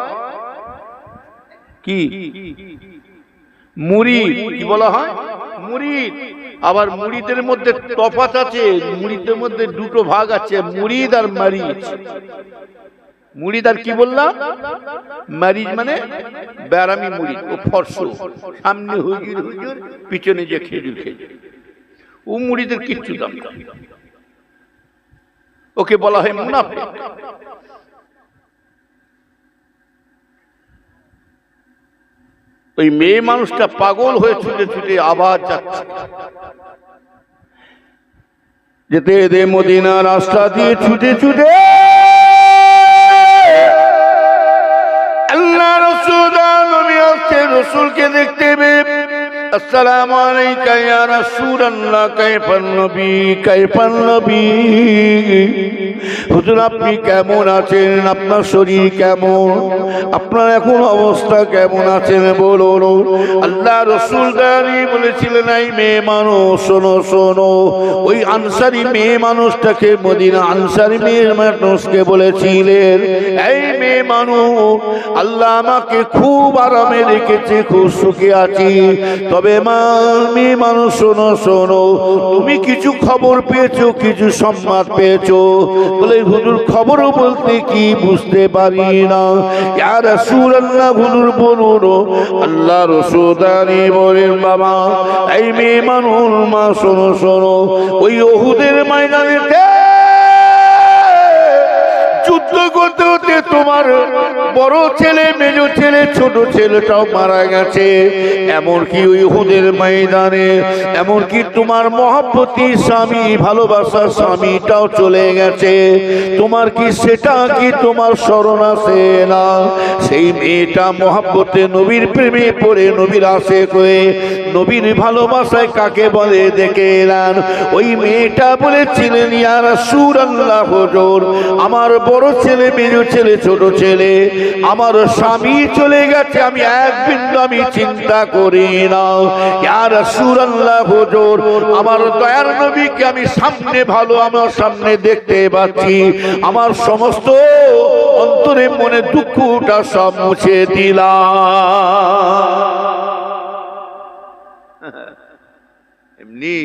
কি? মুরিদ। কি বলা হয়? মুরিদ। আবার মুরিদের মধ্যে তফাৎ আছে, মুরিদের মধ্যে দুটো ভাগ আছে, মুরিদ আর মারিজ। মুরিদ আর কি বললাম? মারিজ মানে ব্যারামি মুরিদ, ও ফর্স, সামনে হুজুর হুজুর, পিছনে যে খেজুর খেজুর, ও মুরিদের কিচ্ছু দাম না, ওকে বলা হয় মুনাফিক। ওই মেয়ে মানুষটা পাগল হয়ে ছুটে ছুটে আবার যাচ্ছে, যেতে দে মদিনা রাস্তা দিয়ে ছুটে ছুটে আল্লাহ রসুল নবী আসছে, রসুলকে দেখতে পেয়ে আসসালামু আলাইকা ইয়া রাসূলুল্লাহ, কাইফান নবী কাইফান নবী। হুজুর আপনি কেমন আছেন? আপনার শরীর কেমন? আপনার এখন অবস্থা কেমন আছেন বলুন। আল্লাহ রসুল দাঁড়িয়ে বলেছিলেন, এই মেয়ে মানুষ শোনো শোনো। ওই আনসারি মেয়ে মানুষটাকে, মদিনা আনসারি মেয়ে মানুষকে বলেছিলেন, এই মেয়ে মানুষ, আল্লাহ আমাকে খুব আরামে রেখেছে, খুব সুখে আছি, তবে মেয়ে মানুষ শোনো শোনো, তুমি কিছু খবর পেয়েছো, কিছু সংবাদ পেয়েছো? বলে হুজুর খবরও বলতে কি বুঝতে পারি না। ইয়া রাসূলুল্লাহ হুজুর বলুন। আল্লাহ রাসূল দাঁড়িয়ে বলেন, বাবা এই মেয়ে মানুষ মা শোনো শোনো, ওই উহুদের ময়দানেতে যুদ্ধ করতে করতে তোমার বড় ছেলে, মেজ ছেলে, ছোট ছেলেটাও মারা গেছে। এমনকি ওই উহুদের ময়দানে এমনকি তোমার মহব্বতী স্বামী, ভালোবাসার স্বামীটাও চলে গেছে। তোমার কি সেটা কি তোমার স্মরণ আছে না? সেই মেয়েটা মহব্বতে নবীর প্রেমে পড়ে, নবীর আশিক হয়ে, নবীর ভালোবাসায় কাকে বলে দেখে এলেন। ওই মেয়েটা বলেছিলেন, ইয়া রাসূলুল্লাহ হুজুর, আমার বড় ছেলে, মেজ ছেলে, ছোট ছেলে, আমার স্বামী চলে গেছে, আমি এক বিন্দু আমি চিন্তা করি না। ইয়া রাসূলুল্লাহ হুজুর, আমার দয়ার নবীকে আমি সামনে ভালো আমার সামনে দেখতে পাচ্ছি, আমার সমস্ত অন্তরে মনে দুঃখটা সব মুছে দিলাম। এমনি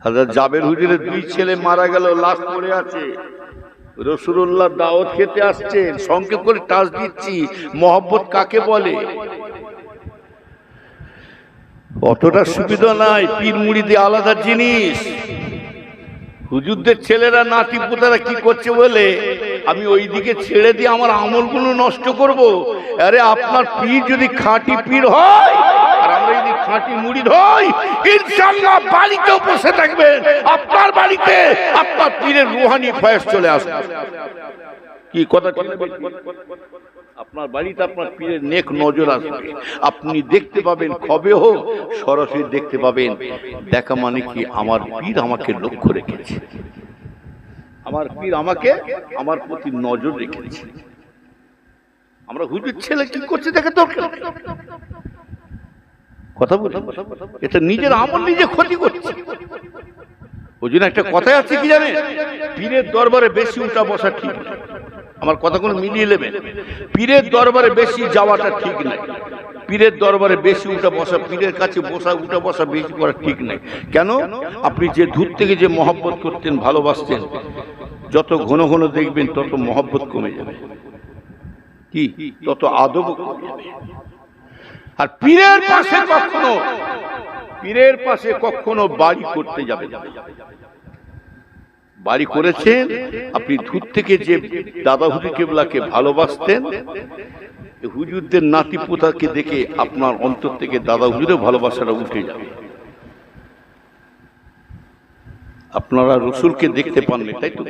হযরত জাবের হুজুরের দুই ছেলে মারা গেল, লাশ পড়ে আছে, রাসূলুল্লাহ দাওয়াত খেতে আসছেন, সংক্ষেপ করে টাচ দিচ্ছি, মহব্বত কাকে বলে? অতটা সুবিধা নাই, পীর মুরিদি আলাদা জিনিস। হুজুরদের ছেলেরা নাতি পোতারা কি করছে বলে আমি ওই দিকে ছেড়ে দিয়ে আমার আমলগুলো নষ্ট করব? আরে আপনার পীর যদি খাঁটি পীর হয় আর আমরা যদি খাঁটি মুরিদ হই, ইনশাআল্লাহ বাড়িতে বসে থাকবেন, আপনার বাড়িতে আপনার পীরের রুহানি ফয়েজ চলে আসবে। কি কথা? আপনার বাড়িতে আপনার পীরের নেক নজর আসবে, আপনি দেখতে পাবেন, কবে হোক সরাসরি দেখতে পাবেন। দেখা মানে কি, আমার পীর আমাকে লক্ষ্য রেখেছে, আমার পীর আমাকে, আমার প্রতি নজর রেখেছে। আমরা হুজুর ছেলে কি করছে দেখে দরকার কথা বলি, এটা নিজের আমল নিজে ক্ষতি করছে। ওই জন্য একটা কথাই আছে কি জানেন, পীরের দরবারে বেশি উঠা বসা ঠিক না। আমার কথাগুলো মিলিয়ে নেবেন, পীরের দরবারে বেশি যাওয়াটা ঠিক নাই, পীরের দরবারে বেশি উঠা বসা, পীরের কাছে বসা উঠা বসা বেশি করা ঠিক নাই। কেন? আপনি যে দূর থেকে যে মহব্বত করতেন, ভালোবাসতেন, যত ঘন ঘন দেখবেন তত মহব্বত কমে যাবে, কি তত আদব কমে যাবে। আর পীরের পাশে কখনো বাড়ি করতে যাবে না। বাড়ি করেছেন আপনি দূর থেকে যে দাদা হুজুর কেবলাকে ভালোবাসতেন, হুজুরদের নাতি পোতাকে দেখে আপনার অন্তর থেকে দাদা হুজুরের ভালোবাসাটা উঠে যাবে। আপনারা রসুলকে দেখতে পাননি, তাই তো?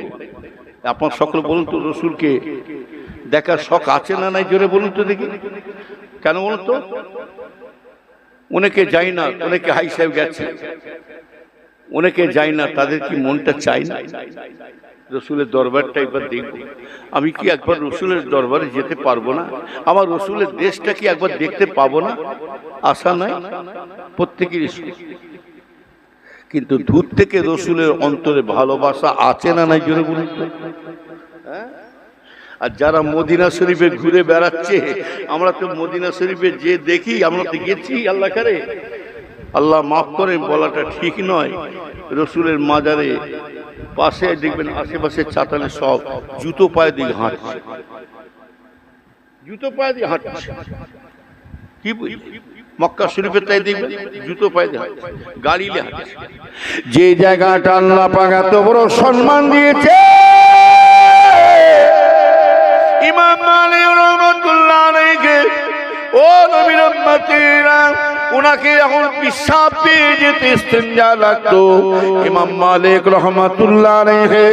আপনার সকলে বলুন তো, রসুলকে দেখার শখ আছে না নাই? জোরে বলুন তো দেখি। কেন বলুন তো? অনেকে যায় না, অনেকে হাই সাহেব গেছে, অনেকে যায় না, তাদের কি মনটা চাই না? রসুলের দরবারটা একবার দেখব। আমি কি একবার রসুলের দরবারে যেতে পারবো না? আমার রসুলের দেশটা কি একবার দেখতে পাবো না? আশা নাই প্রত্যেকেরই, কিন্তু দূর থেকে রসুলের অন্তরে ভালোবাসা আছে না নাই জোরে বলুন। আর যারা মদিনা শরীফে ঘুরে বেড়াচ্ছে, আমরা তো মদিনা শরীফে যে দেখি, আমরা তো গেছি, আল্লাহ করে আল্লাহ মাফ করে বলাটা ঠিক নয়, রসুলের মাজারে পাশে দেখবেন আশেপাশে চাতালে সব জুতো পায়ে দিয়ে হাঁটছে, জুতো পায়ে দিয়ে হাঁটছে। কি মক্কা শরীফে তাই দেখবেন জুতো পায়ে দিয়ে হাঁটছে, গাড়ি নিয়ে হাঁটছে। যে জায়গাটা আল্লাহ পাক এত বড় সম্মান দিয়েছে, ইমাম মালিক রহমাতুল্লাহ আলাইহি, ও নবীর উম্মতেরা, উনাকে যখন পেশাব পেয়ে যেতে ইস্তেঞ্জা লাগতো, ইমাম মালিক রহমাতুল্লাহ আলাইহি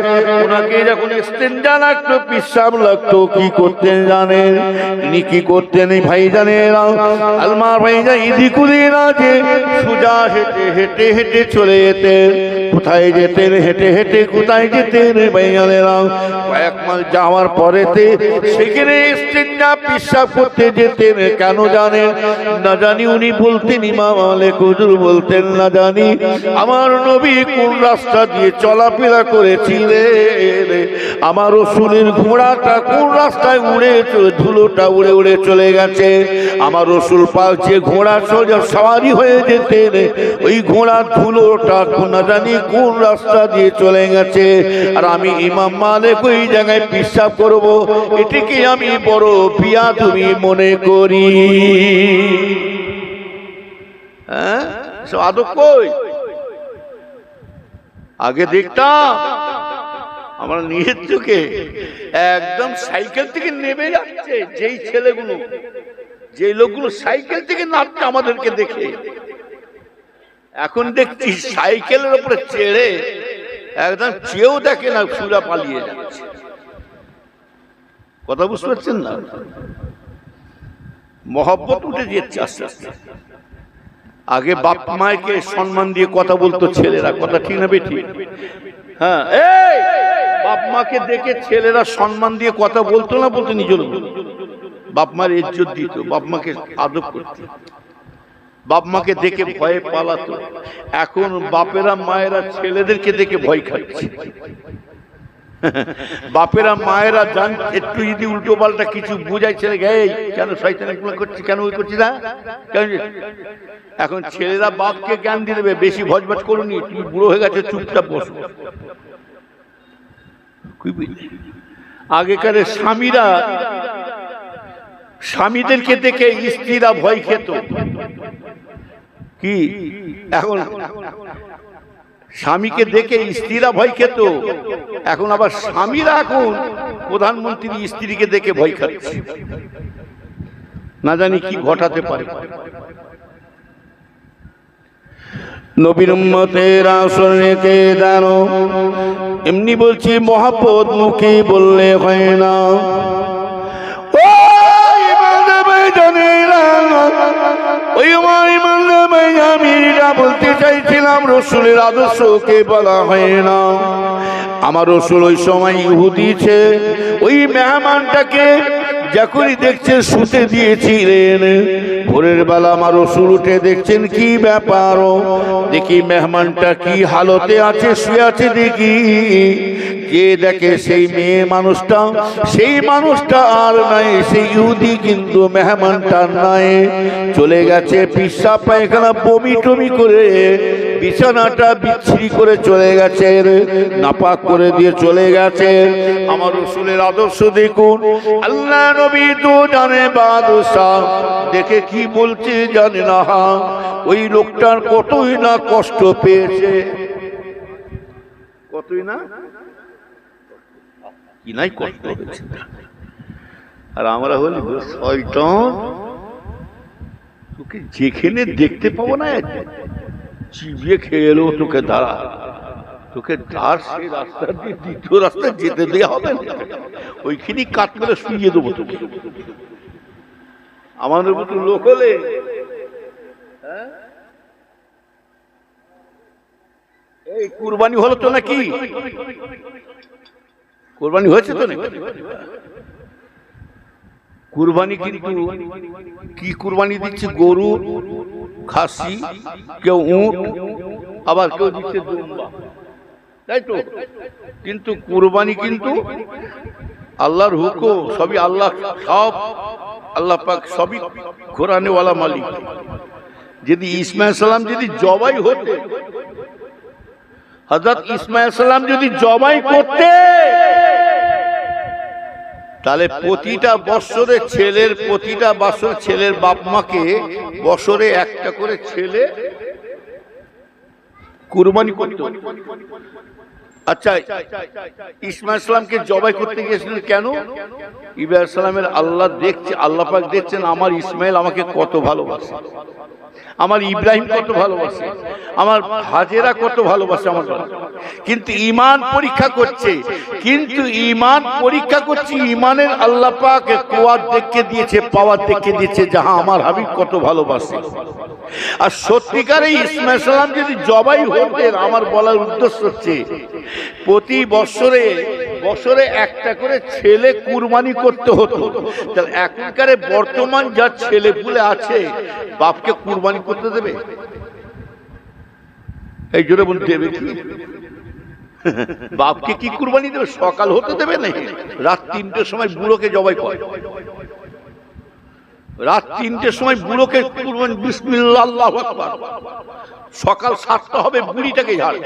উনাকে যখন ইস্তেঞ্জা লাগতো, পেশাব লাগতো, কি করতেন জানেন? তিনি কি করতেন ভাই জানেন? আলমার ভাই যা ইদি কুদি না যে সোজা হেঁটে হেঁটে হেঁটে চলে যেতেন। কোথায় যেতেন? হেঁটে হেঁটে কোথায় যেতেন ভাই জানেন? কয়েক মাস যাওয়ার পরেতে সেখানে ইস্তেঞ্জা পেশাব করতে যেতেন। কেন জানেন? না জানি উনি বলতেন, ইমাম মালিক হুজুর বলতেন, না জানি আমার নবী কোন রাস্তা দিয়ে চলাফেরা করেছিলেন, আমার রসুলের ঘোড়াটা কোন রাস্তায় উড়ে ধুলোটা উড়ে উড়ে চলে গেছে, আমার রসুল পাক যে ঘোড়া সোজা সওয়ারি হয়ে যেতেন, ওই ঘোড়ার ধুলোটা না জানি কোন রাস্তা দিয়ে চলে গেছে। আর আমি ইমাম মালিক ওই জায়গায় পেশাব করব, এটিকে আমি বড় বিয়াদবি মনে করি। হ্যাঁ, আদব কই? আগে দেখতাম আমরা নিজের চোখে একদম সাইকেল থেকে নেমে যাচ্ছে যেই ছেলেগুলো, যেই লোকগুলো সাইকেল থেকে নামছে আমাদেরকে দেখে, এখন দেখছি সাইকেলের উপরে চেড়ে একদম চেয়েও দেখে না, সুরা পালিয়ে যাচ্ছে। কথা বুঝতে পারছেন না? মহব্বত উঠে যাচ্ছে আস্তে আস্তে। আগে বাপ মাকে সম্মান দিয়ে কথা বলতো ছেলেরা, কথা ঠিক না বেঠিক? হ্যাঁ, এই বাপ মাকে দেখে ছেলেরা সম্মান দিয়ে কথা বলতো না, বলতো নিজের বাপ মার ইজ্জত দিত, বাপ মাকে আদব করত, বাপ মাকে দেখে ভয়ে পালাতো। এখন বাপেরা মায়েরা ছেলেদেরকে দেখে ভয় খাচ্ছে। বাপেরা মায়েরা জান একটু যদি উল্টো পাল্টা কিছু বুঝাই ছেলে, এই কেন শয়তানি করছি, কেন ওই করছি না, এখন ছেলেরা বাপকে জ্ঞান দিয়ে দেবে, বেশি ভজভজ করুনি, তুমি বুড়ো হয়ে গেছে, চুপচাপ বসো। আগেকার স্বামীরা স্বামীদেরকে দেখে স্ত্রীরা ভয় খেত। কি এখন স্বামীকে দেখে স্ত্রীরা ভয় খেত, এখন আবার স্বামীরা এখন প্রধানমন্ত্রী স্ত্রীকে দেখে ভয় খাচ্ছে। না জানি কি ঘটাতে পারে। নবীর উম্মতেরা শুনে কে জানো, এমনি বলছি মহব্বত মুখে বললে হয় না। আমি এটা বলতে চাইছিলাম, রসুলের আদর্শকে বলা হয় না। আমার রসুল ওই সময় ইহুদি ছে, ওই মেহমানটাকে যখনই দেখছেন শুতে দিয়েছিলেন, ভোরের বেলা আমার রসুল উঠে দেখছেন কি ব্যাপার, দেখি মেহমানটা কি হালতে আছে, শুয়ে আছে। দেখি যে দেখে সেই মেয়ে মানুষটা, সেই মানুষটা আর নাই, সেই ইহুদি কিন্তু মেহমানটা নাই, চলে গেছে পেশাব পায়খানা বমি টমি করে, বিছানাটা বিচ্ছিরি করে চলে গেছে, নাপাক করে দিয়ে চলে গেছে। আমার রসুলের আদর্শ দেখুন, আল্লাহ নবী তো জানে বাদশাহ, দেখে কি বলছে জানে না, ওই লোকটার কতই না কষ্ট পেয়েছে, কতই না কি নাই কষ্ট হয়েছে। আর আমরা হলি শয়তান, তোকে যেখানে দেখতে পাবো না চিবিয়ে খেয়ে এলো, তোকে দাঁড়া, তোকে তার সেই রাস্তা দিয়ে দ্বিতীয় রাস্তায় যেতে দেওয়া হবে না, ওইখানে কাট করে শুয়ে দেবো তোকে। আমাদের মতো লোক হলে এই কুরবানি হলো তো নাকি, কোরবানি হয়েছে তো নাকি? কুরবানি কিন্তু কি কুরবানি দিচ্ছে? গরু, খাসি, কেউ উট, আবার কেউ দিচ্ছে দুম্বা, তাই তো? কিন্তু কুরবানি কিন্তু আল্লাহর হুকুম, সবই আল্লাহ, সব আল্লাহ পাক, সবই কোরআনে ওয়ালা মালিক। যদি ইসমাইল সালাম যদি জবাই হতে, হযরত ইসমাইল সালাম যদি জবাই করতে, তাহলে প্রতিটা বছরে ছেলের বাপ মাকে বছরে একটা করে ছেলে কুরবানি করতে। আচ্ছা, ইসমাইল সালামকে জবাই করতে গিয়েছিলেন কেন? ইব্রাহিম সালামের আল্লাহ পাক দেখছেন আমার ইসমাইল আমাকে কত ভালোবাসে, আমার ইব্রাহিম কত ভালোবাসে, আমার হাজেরা কত ভালোবাসে আমার। কিন্তু ঈমান পরীক্ষা করছে, ঈমানের আল্লাহ পাক কুওয়াত দেখিয়ে দিয়েছে, পাওয়ার দেখিয়ে দিয়েছে, যাহা আমার হাবিব কত ভালোবাসে। আর সত্যিকারে ইসমাইল সালাম যদি জবাই হতেন, আমার বলার উদ্দেশ্য হচ্ছে প্রতি বছরে একটা করে ছেলে কুরবানি করতে হতো। তাহলে এখনকার বর্তমান যা ছেলেপুলে আছে, বাপকে কুরবানি করতে দেবে? এই জোরে বলতে দেবে কি? বাপকে কি কুরবানি দেবে? সকাল হতে দেবে না, রাত 3টের সময় বুড়োকে জবাই করে, রাত 3টের সময় বুড়োকে কুরবানি, বিসমিল্লাহ আল্লাহু আকবার। সকাল 7টা হবে, বুড়িটাকে ঝাড়।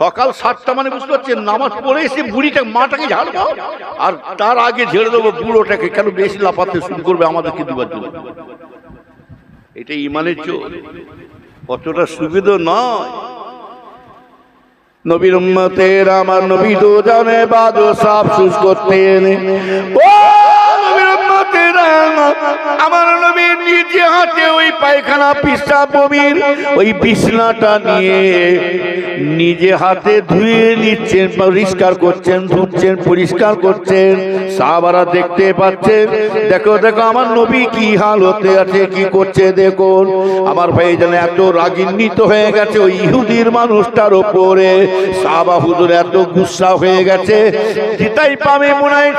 সকাল 7টা মানে বুঝতে পারছেন, নামাজ পড়ে এসে মাটাকে ঝাড়বো, আর তার আগে ঝেড়ে দেবো বুড়োটাকে। কেন? বেশি লাফাতে শুরু করবে আমাদেরকে দিবার জন্য। এটা ঈমানের জোর, অতটা সুবিধা নয়। নবীর উম্মতের আমার নবী তো জানে বাদো সাফ সুস করতেন। ও নবীর উম্মতের আমার নবী নিজে হাতে ওই পায়খানা, পিশাব, বমির ওই বিছনাটা নিয়ে নিজে হাতে ধুয়ে নিচ্ছেন, পরিষ্কার করছেন, ধুচ্ছেন, পরিষ্কার করছেন। সাহাবারা দেখতে পাচ্ছেন, দেখো দেখো আমার নবী কি হাল হতে আছে, কি করছে দেখুন। আমার ভাই যেন এত রাগান্বিত হয়ে গেছে ওই ইহুদির মানুষটার ওপরে। সাহাবা হুজুর এত গুসা হয়ে গেছে, যেটাই পাবে মনে হয়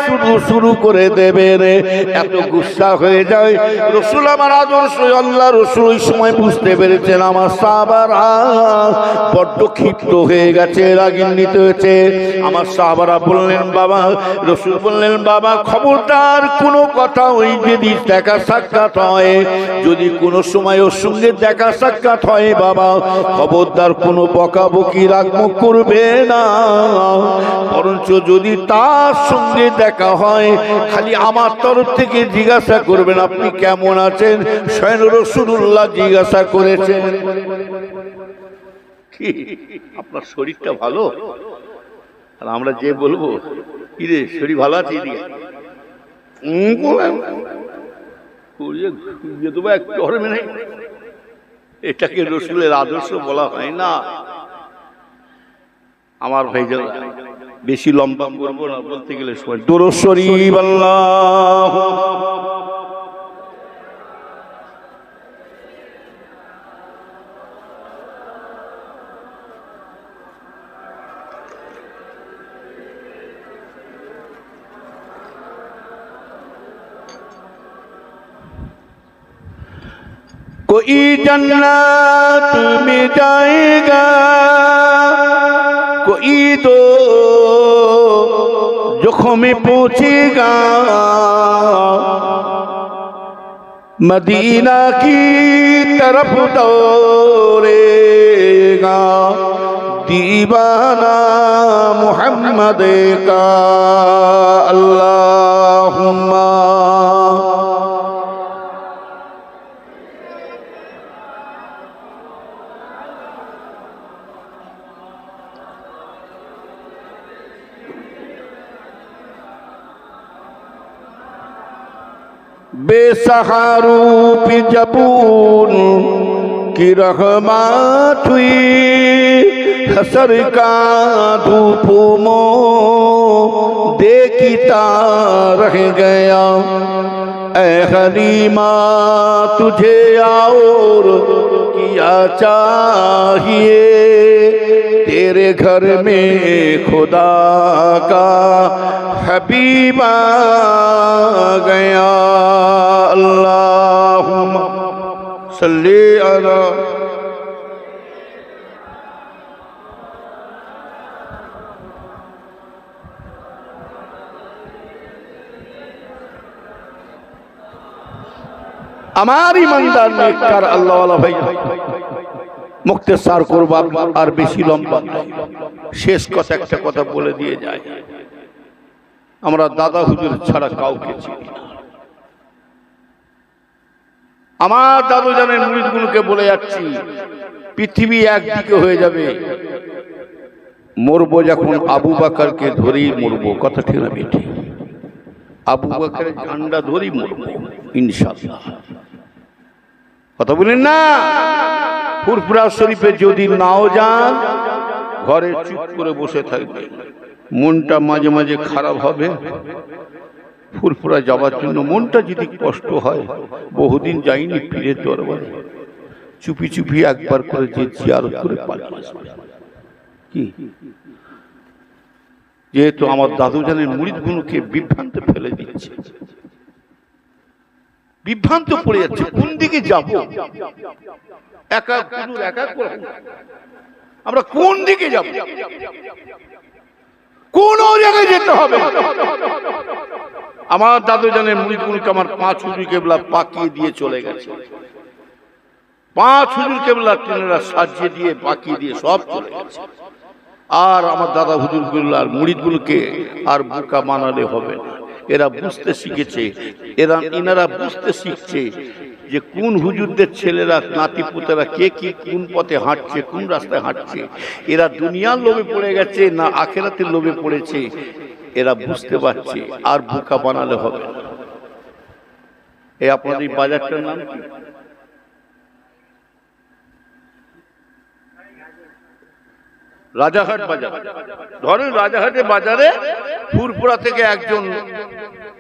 শুরু করে দেবে রে, এত গুসা হয়ে যায়। রসুল আমার আদর্শ, আল্লাহ রসুল ওই সময় বুঝতে পেরেছেন আমার সাহাবারা বড্ড ক্ষিপ্ত হয়ে গেছে, রাগান্বিত হয়েছে। আমার সাহাবারা বললেন বাবা, রসুল বললেন বাবা খবরদার কোনো কথা, ওই যদি দেখা সাক্ষাৎ হয়, যদি কোনো সময় ওর সঙ্গে দেখা সাক্ষাৎ হয় বাবা, খবরদার কোনো বকাবকি রাগমুখ করবে না, বরঞ্চ যদি তার সঙ্গে দেখা হয় খালি আমার তরফ থেকে জিজ্ঞাসা করবেন আপনি কেমন আছেন। স্বয়ং রাসূলুল্লাহ জিজ্ঞাসা করেছেন কি আপনার শরীরটা ভালো? আর আমরা যে বলবো কি রে শরীর ভালো আছে, এটাকে রসুলের আদর্শ বলা হয় না। আমার ভাই বেশি লম্বা করবো না, বলতে গেলে সময়। দরুদ শরীফ আল্লাহ कोई जन्नत में जाएगा, कोई तो जोखों में पहुंचेगा, मदीना की तरफ दौड़ेगा, दीवाना मुहम्मद का। अल्लाहुम्मा बेसहारू पे जबून की रहमत हुई, हसर का धूप मो देखता रह गया। ऐ हलीमा तुझे और की दिया चाहिए तेरे घर में खुदा का हबीब आ गया अल्लाहुम्मा सल्ली अला আমার ইমানদার নেককার আল্লাহওয়ালা ভাই মুক্তেসার করব আর বেশি লম্বা শেষ কথা একটা কথা বলে দিয়ে যায় আমরা দাদা হুজুর ছাড়া কাউকে চিনি না আমার দাদু জানের মুরিদগুলোকে বলে যাচ্ছি পৃথিবী একদিকে হয়ে যাবে মরবো যখন আবু বকরকে ধরেই মরবো কথা ঠিক না বেঠি আবু বকরের ঝান্ডা ধরেই মরবো ইনশাআল্লাহ কথা বলেন না ফুরফুরা শরীফে যদি নাও যান ঘরে চুপ করে বসে থাকবে মনটা মাঝে মাঝে খারাপ হবে ফুরফুরা যাওয়ার জন্য মনটা যদি কষ্ট হয় বহুদিন যাইনি পীরের দরবারে চুপি চুপি একবার করে যে জিয়ারত করে পালিয়ে আসবে কি যেহেতু আমার দাদু জানের মুরিদগুলোকে বিভ্রান্তে ফেলে দিচ্ছে বিভ্রান্ত পড়ে যাচ্ছে কোন দিকে যাব একা হুজুর একা করে আমরা কোন দিকে যাব কোন জায়গায় যেতে হবে আমার দাদু জানের মুরিদগুলোকে আমার 5 হুজুর কেবলা পাকিয়ে দিয়ে চলে গেছে 5 হুজুর কেবলা তিনারা সাজিয়ে দিয়ে পাকিয়ে দিয়ে সব চলে গেছে আর আমার দাদা হুজুরগুলো আর মুরিদগুলোকে আর বোকা বানালে হবে না এরা বুঝতে শিখেছে এনারা বুঝতে শিখছে যে কোন হুজুরদের ছেলেরা নাতি পুতেরা কে কি কোন পথে হাঁটছে কোন রাস্তায় হাঁটছে এরা দুনিয়ার লোভে পড়ে গেছে না আখিরাতের লোভে পড়েছে এরা বুঝতে পারছে আর বোকা বানালে হবে না এই আপনাদের এই বাজারটার নাম কি রাজাহাট বাজার ধরেন রাজাহাটের বাজারে ফুরফুরা থেকে একজন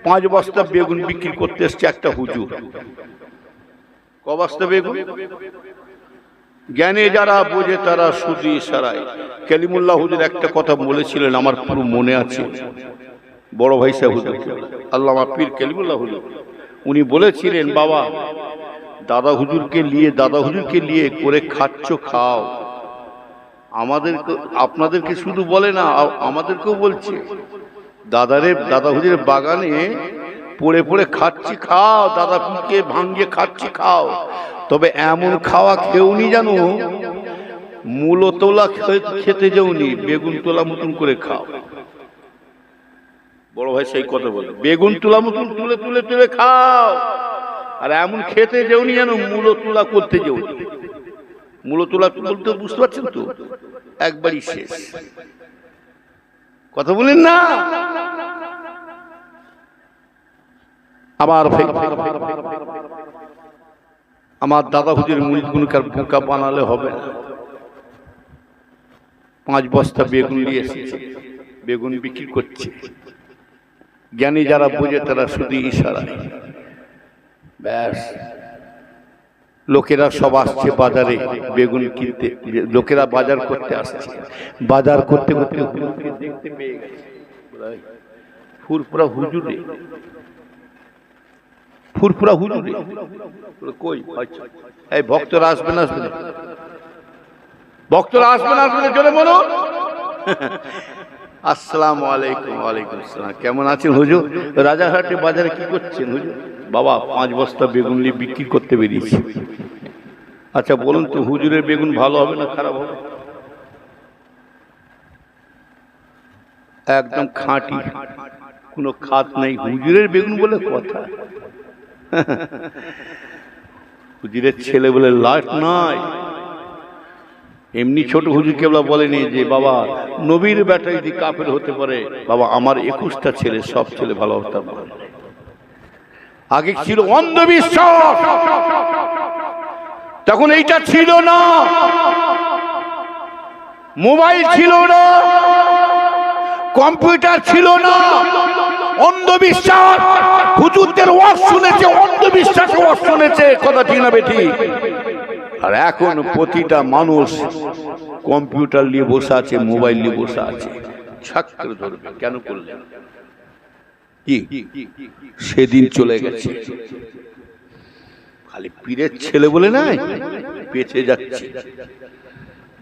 5 বস্তা বেগুন বিক্রি করতে এসছে একটা হুজুর ক বস্তা বেগুন জ্ঞানে যারা বোঝে তারা শুধু ইশারায় কালিমুল্লাহ হুজুর একটা কথা বলেছিলেন আমার পুরো মনে আছে বড় ভাই সাহেব হুজুর আল্লামা পীর কালিমুল্লাহ হুজুর উনি বলেছিলেন বাবা দাদা হুজুরকে নিয়ে করে খাচ্ছ খাও আমাদেরকে আপনাদেরকে শুধু বলে না আমাদেরকেও বলছে দাদা হুজুরের বাগানে পড়ে পড়ে খাচ্ছি খাও দাদা পীরকে ভাঙ্গে খাচ্ছি খাও তবে এমন খাওয়া খেউনি জানো মূলো তোলা খেতে যাওনি বেগুন তোলা মতন করে খাও বড় ভাই সেই কথা বলে বেগুন তোলা মতন তুলে তুলে তুলে খাও আর এমন খেতে যাওনি জানো মূলো তোলা করতে যাওনি মূলো তোলা বলতে বুঝতে পারছেন তো একবারই শেষ কথা বলেন না আমার দাদা হুজুরের মুরিদগুলোকে আর বোকা বানালে হবে না 5 বস্তা বেগুন নিয়ে এসেছে বেগুন বিক্রি করছে জ্ঞানী যারা বোঝে তারা শুধু ইশারায় ব্যাস লোকেরা সব আসছে বাজারে বেগুন কিনতে লোকেরা বাজার করতে আসছে বাজার করতে করতে দেখতে পেয়ে গেছে ফুরফুরা হুজুরে কই এই ভক্তরা আসবেন চলে বলো আসসালামু আলাইকুম ওয়ালাইকুম আসসালাম কেমন আছেন হুজুর রাজারহাটে বাজারে কি করছেন হুজুর বাবা 5 বস্তা বেগুন নিয়ে বিক্রি করতে বেরিয়েছি আচ্ছা বলুন তো হুজুরের বেগুন ভালো হবে না খারাপ হবে একদম খাঁটি কোনো খাত নেই হুজুরের বেগুন বলে কথা হুজুরের ছেলে বলে লাট নয় এমনি ছোট হুজুর কেবলা বলেনি যে বাবা নবীর বেটা যদি কাফের হতে পারে বাবা আমার 21টা ছেলে সব ছেলে ভালো হতে পারে আগে ছিল অন্ধবিশ্বাস তখন এইটা ছিল না মোবাইল ছিল না কম্পিউটার ছিল না অন্ধবিশ্বাস হুজুরদের ওয়াজ শুনেছে অন্ধবিশ্বাসে ওয়াজ শুনেছে কথা ঠিক না বেটি আর এখন প্রতিটা মানুষ কম্পিউটার নিয়ে বসে আছে, মোবাইল নিয়ে বসে আছে, ছাত্র ধরবে কেন করলেন কি? সেদিন চলে গেছে, খালি পীরের ছেলে বলে নাই, বেঁচে যাচ্ছে।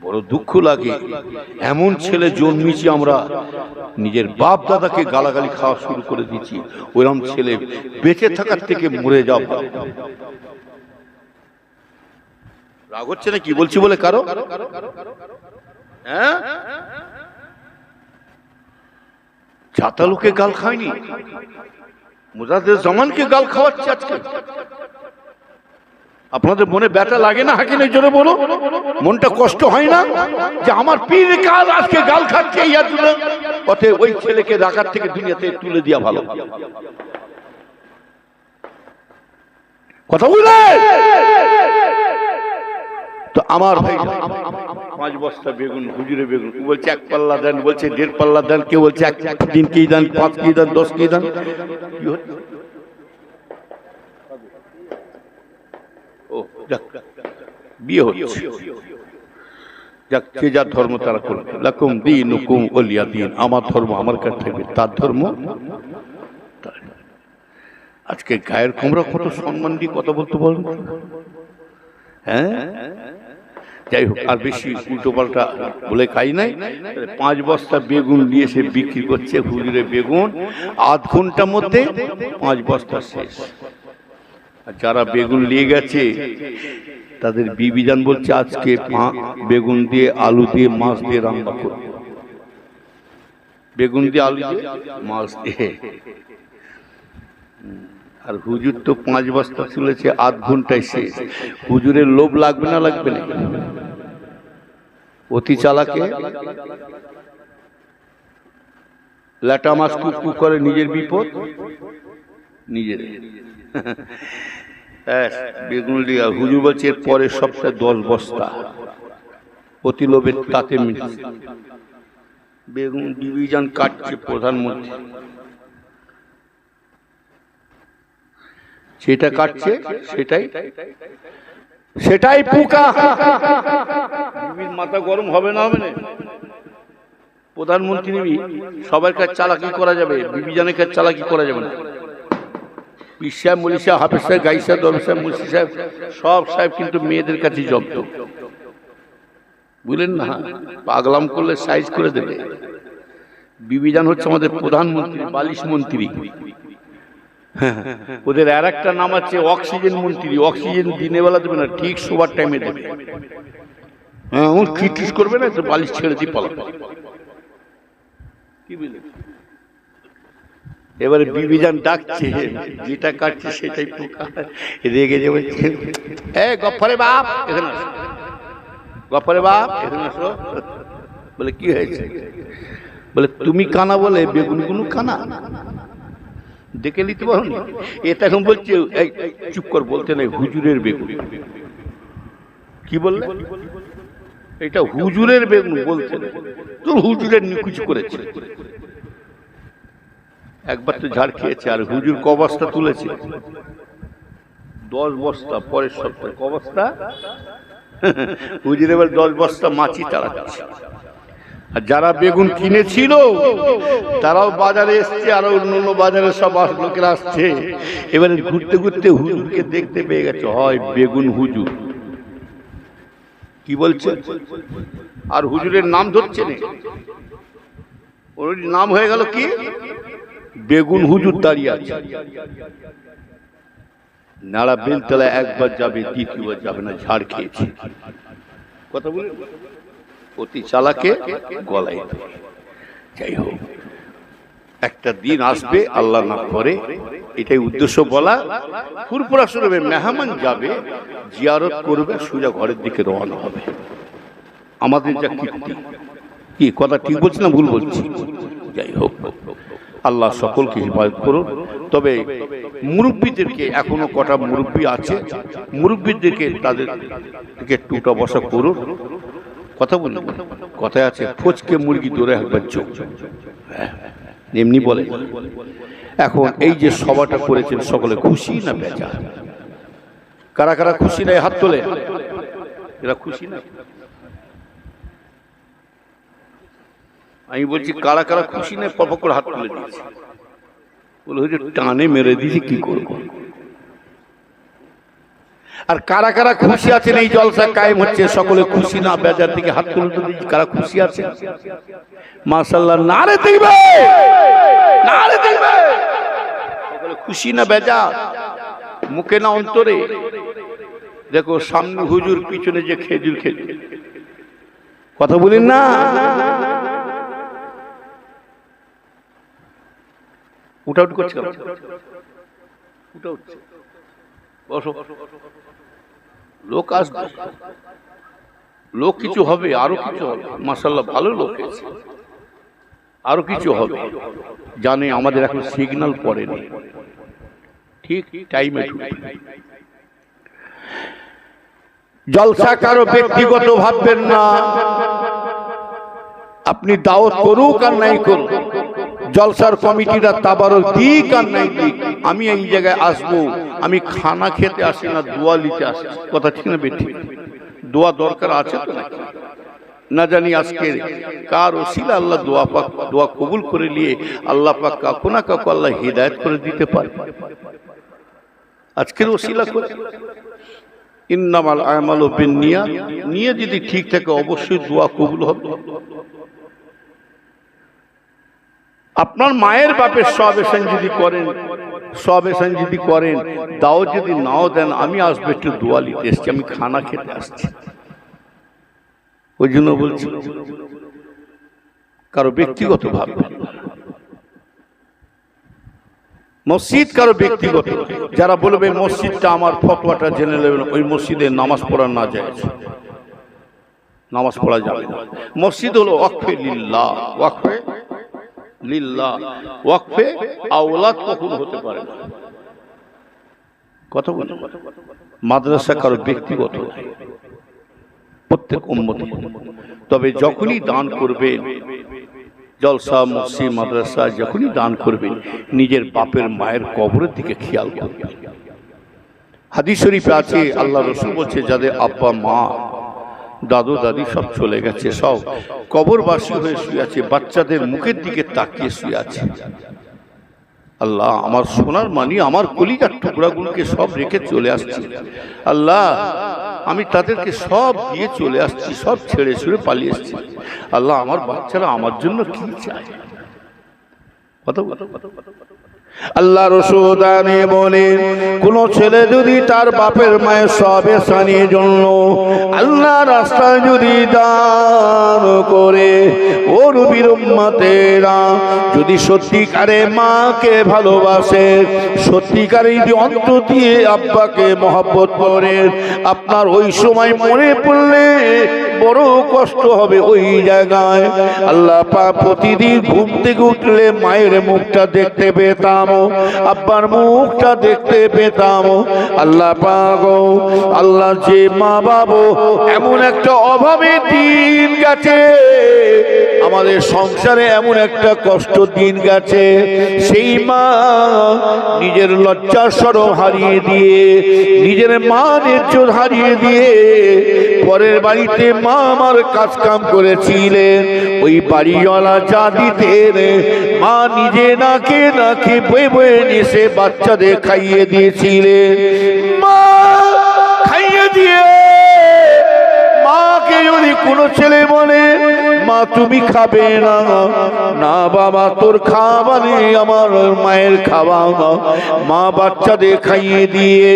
বড় দুঃখ লাগে, এমন ছেলে জন্মেছি আমরা, নিজের বাপ দাদাকে গালাগালি খাওয়া শুরু করে দিচ্ছি, ওইরকম ছেলে বেঁচে থাকার থেকে মরে যাও। রাগ হচ্ছে না কি বলছি বলে কারো? হ্যাঁ, চাতালুকে গাল খায়নি, মুজাদ্দেদ জামানকে গাল খাওয়াচ্ছে আজকে। আপনাদের মনে ব্যথা লাগে না? হাকিম জোরে বলো, মনটা কষ্ট হয় না যে আমার পীর কাল আজকে গাল খাচ্ছে? অতএব ওই ছেলেকে রাখার থেকে দুনিয়াতে তুলে দেওয়া ভালো। কথা বলে তো আমার ভাই 5 বস্তা বেগুন, হুজুরে বেগুন বলছে 1 পাল্লা দেন, বলছে 1.5 পাল্লা দেন, কেউ বলছে 1 কেজি দেন, 5 কেজি দেন, 10 কেজি দেন। কি হচ্ছে? ও যাক, বিয়ে হচ্ছে, যাক, যে যার ধর্ম তারা করবে। লাকুম দীনুকুম ওয়ালিয়া দীন, আমার ধর্ম আমার কাছে থাকবে, তার ধর্ম। আজকে গায়ের কুমড়া কত সম্মান দিয়ে কথা বলতে বলেন। হ্যাঁ, যাই হোক, আর বেশি উল্টো পাল্টা বলে খাই নাই। 5 বস্তা বেগুন নিয়ে সে বিক্রি করছে, হুজুরে বেগুন 8 ঘন্টার মধ্যে 5 বস্তা শেষ। আর যারা বেগুন নিয়ে গেছে তাদের বিবিজান বলছে আজকে বেগুন দিয়ে, আলু দিয়ে, মাছ দিয়ে রান্না করব। বেগুন দিয়ে, আলু দিয়ে, মাছ দিয়ে। আর হুজুর তো 5 বস্তা তুলেছে, 8 ঘন্টায় শেষ। হুজুরের লোভ লাগবে না? লাগবে না? অতি চালাকে ল্যাটা মাছ কুকু করে, নিজের বিপদ নিজের। বেগুন দিয়ে হুজুর বলছে এর পরের সপ্তাহে 10 বস্তা। অতি লোভের তাতে বেগুন ডিভিশন কাটছে প্রধানমন্ত্রী, সেটা কাটছে, সেটাই পোকা। মাথা গরম হবে না? হবে না? প্রধানমন্ত্রী নিবি, সবার কাছে চালাকি করা যাবে, বিবিজানের কাছে চালাকি করা যাবে না। পীর সাহেব, মলি সাহেব, হাফেজ সাহেব, গাই সাহেব, দরবেশ সাহেব, মুন্সি সাহেব, সব সাহেব কিন্তু মেয়েদের কাছে জব্দ, বুঝলেন না? পাগলাম করলে সাইজ করে দেবে। বিবিজান হচ্ছে আমাদের প্রধানমন্ত্রী, বালিশ মন্ত্রী। ওদের আর একটা নাম আছে অক্সিজেন মন্ত্রী। অক্সিজেন দিনে বেলা দেবে না, ঠিক শোবার টাইমে দেবে। হ্যাঁ, খিটখিট করবে না, তো বালিশ ছেড়ে দিয়ে পালাবে। কি বুঝলেন? এবারে বিবিজান ডাকছে, যেটা কাটছে সেটাই পোকা। রেগে যে বলছে, গফরে বাপ এখানে আসো, গফরে বাপ এখানে আসো। বলে কি হয়েছে? বলে তুমি কানা বলে বেগুনগুলো কানা, দেখে নিতে পারো নি? এটা এখন বলছে চুপ কর, বলতে নাই, হুজুরের বেগুন। কি বললে? এটা হুজুরের বেগুন বলতে নেই, তোর হুজুরের নিকুচ করেছে। একবার তো ঝাড় খেয়েছে। আর হুজুর ক বস্তা তুলেছে? 10 বস্তা। পরের সপ্তাহে ক বস্তা? হুজুর এবার 10 বস্তা মাছি তাড়াচ্ছে। আর যারা বেগুন কিনেছিল তারাও বাজারে এসছে, আরো অন্য বাজারে সব লোকেরা আসছে। এবারে ঘুরতে ঘুরতে হুজুরকে দেখতে পেয়ে গেছে, হয় বেগুন হুজুর। কি বলছে? আর হুজুরের নাম ধরছে না, ওর নাম হয়ে গেল কি? বেগুন হুজুর দাঁড়িয়ে আছে। নাড়া বেলতলা একবার যাবে, দ্বিতীয়বার যাবে না, ঝাড় খেয়েছে। কথা বলে অতি চালাকে গলায়। যাই হোক, একটা দিন আসবে, আল্লাহ না করে, এটাই উদ্দেশ্য বলা। ফুরফুরা শুরবে, মেহমান যাবে, জিয়ারত করবে, সোজা ঘরের দিকে রওনা হবে। আমাদের যা কীর্তি, কি কথা ঠিক বলছি না ভুল বলছি? যাই হোক, আল্লাহ সকলকে হিফাজত করুন। তবে মুরব্বীদেরকে, এখনো কটা মুরব্বী আছে, মুরব্বীদেরকে তাদের থেকে টুটা বসা করুন। কথা বলুন, কথায় আছে ফচকে মুরগি দৌড়ে একবার চোখ, এমনি বলে। এখন এই যে সভাটা করেছেন, সকলে খুশি না বেজা? কারা কারা খুশি নাই হাত তোলে? এরা খুশি না? আমি বলছি কারা কারা খুশি নেই, পর করে হাত তুলে দিয়েছে। বলে হুজুর টানে মেরে দিয়েছি, কি করবো। আর কারা কারা খুশি আছেন এই জলসা কায়েম হচ্ছে, সকলে খুশি না বেজার দিকে হাত তুলে দিয়েছি। কারা খুশি আছে? মাশাআল্লাহ, নারে দেখবে, নারে দেখবে। সকলে খুশি না বেজার, মুখে না অন্তরে? দেখো সামনে হুজুর, পিছনে যে খেজুর খেজুর, কথা বলেন না। উঠা উঠ করছে, উঠা উঠছে, বসো। লোক আসবে, লোক কিছু হবে, আরো কিছু হবে। মাশাআল্লাহ ভালো লোক এসেছে, আরো কিছু হবে। জানে আমাদের এখন সিগন্যাল পড়েনি, ঠিক টাইমে জলসা কারো ব্যক্তিগত ভাববেন না। আপনি দাওয়াত করুক আর নাই করুক, জলসার কমিটিরা তাবারক দিক আর নাই দিক, আমি এই জায়গায় আসবো, আমি খানা খেতে আসি না, দোয়া নিতে আসি। কথা ঠিক না বেঠিক? দোয়া দরকার আছে তো নাকি? না জানি আজকে কার ওসিলা আল্লাহ দোয়া কবুল করে নিয়ে আল্লাহ পাক কাকু না কাকু আল্লাহ হিদায়াত করে দিতে পারে। আজকের ওসিলা করে ইন্নামাল আমালু বিন্নিয়াত, নিয়ে যদি ঠিক থাকে অবশ্যই দোয়া কবুল হবে। আপনার মায়ের বাপের সব এসান যদি করেন, সব এসান যদি করেন, দাও যদি নাও দেন, আমি আসবো একটু দোয়া নিতে এসছি, আমি খানা খেতে আসছি। ওই জন্য বলছি কারো ব্যক্তিগত ভাববেন। মসজিদ কারো ব্যক্তিগত, যারা বলবে মসজিদটা আমার, ফতোয়াটা জেনে নেবেন, ওই মসজিদে নামাজ পড়া না যায়, নামাজ পড়া যাবে না। মসজিদ হলো ওয়াকফে লিল্লাহ, ওয়াকফে লিল্লাহ, ওয়াকফে আওলাদ কখনো হতে পারে না। কথা বলে, মাদ্রাসা কারো ব্যক্তিগত, প্রত্যেক উম্মত। তবে যখনই দান করবেন, জলসা মসজিদ মাদ্রাসা যখনই দান করবেন, নিজের বাপের মায়ের কবরের দিকে খেয়াল করবেন। হাদিস শরীফে আছে, আল্লাহ রাসূল বলছে, যাদের আব্বা মা দাদু দাদি সব চলে গেছে, সব কবরবাসী হয়ে শুয়ে আছে, বাচ্চাদের মুখের দিকে তাকিয়ে শুয়ে আছে। আল্লাহ আমার সোনার মানি, আমার কলিজার টুকরাগুলোকে সব রেখে চলে আসছি। আল্লাহ আমি তাদেরকে সব দিয়ে চলে আসছি, সব ছেড়ে ছুড়ে পালিয়ে এসছি। আল্লাহ আমার বাচ্চারা আমার জন্য কি চায়? আল্লাহ রাসূল বলেন, কোন ছেলে যদি তার বাপের মায়ের সব এহসানের জন্য আল্লাহ রাস্তায় যদি দান করে, ও নবীর উম্মতেরা, যদি সত্যিকারে মাকে ভালোবাসে, সত্যিকারে যদি অন্তর দিয়ে আব্বাকে মহব্বত করে, আপনার ওই সময় মনে পড়লে বড় কষ্ট হবে ওই জায়গায়। আল্লাহ পাক প্রতিদিন ঘুম থেকে উঠলে মায়ের মুখটা দেখতে পেতাম, আব্বার মুখটা দেখতে পেতাম। আল্লাহ পাক, আল্লাহ যে মা বাবা এমন একটা অভাবে দিন গেছে, আমাদের সংসারে এমন একটা কষ্ট দিন গেছে, সেই মা নিজের লজ্জা শরম হারিয়ে দিয়ে, নিজের মান ইজ্জত হারিয়ে দিয়ে পরের বাড়িতে মা আমার কাজ কাম করেছিলেন, ওই বাড়িওয়ালা যা দিতেন মা নিজে নাকে নাকে বয়ে বয়ে নিয়ে বাচ্চাদের খাইয়ে দিয়েছিলেন। মা খাইয়ে দিয়ে মাকে যদি কোনো ছেলে বলে মা তুমি খাবে না, না বাবা তোর খাওয়া নেই, আমার মায়ের খাওয়া না, মা বাচ্চাদের খাইয়ে দিয়ে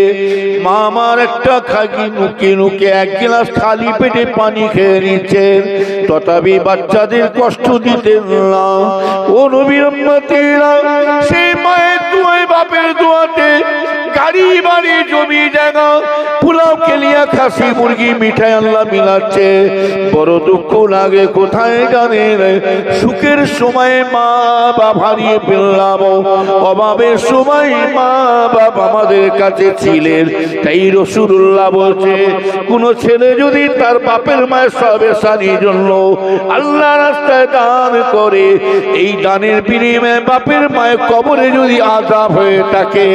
মা আমার একটা খাগি নুকে নুকে এক গ্লাস খালি পেটে পানি খেয়ে নিচ্ছেন, তথাপি বাচ্চাদের কষ্ট দিতেন না। ও নবীর উম্মতেরা, সেই মায়ের দোয়ায় বাপের দোয়াতে গাড়ি বাড়ি জমি জায়গা পোলাও কেলিয়া খাসি মুরগি মিঠাই আল্লাহ মিলাচ্ছে। বড় দুঃখ লাগে কোথায় জানেন, সুখের সময় মা বাপ হারিয়ে ফেললাম, অভাবের সময় মা বাপ আমাদের কাছে ছিলেন। তাই রাসূলুল্লাহ বলছে, কোন ছেলে যদি তার বাপের মায়ের সবেসানির জন্য আল্লাহ রাস্তায় দান করে, এই দানের বিনিময়ে বাপের মায়ের কবরে যদি আযাব হয়ে থাকে,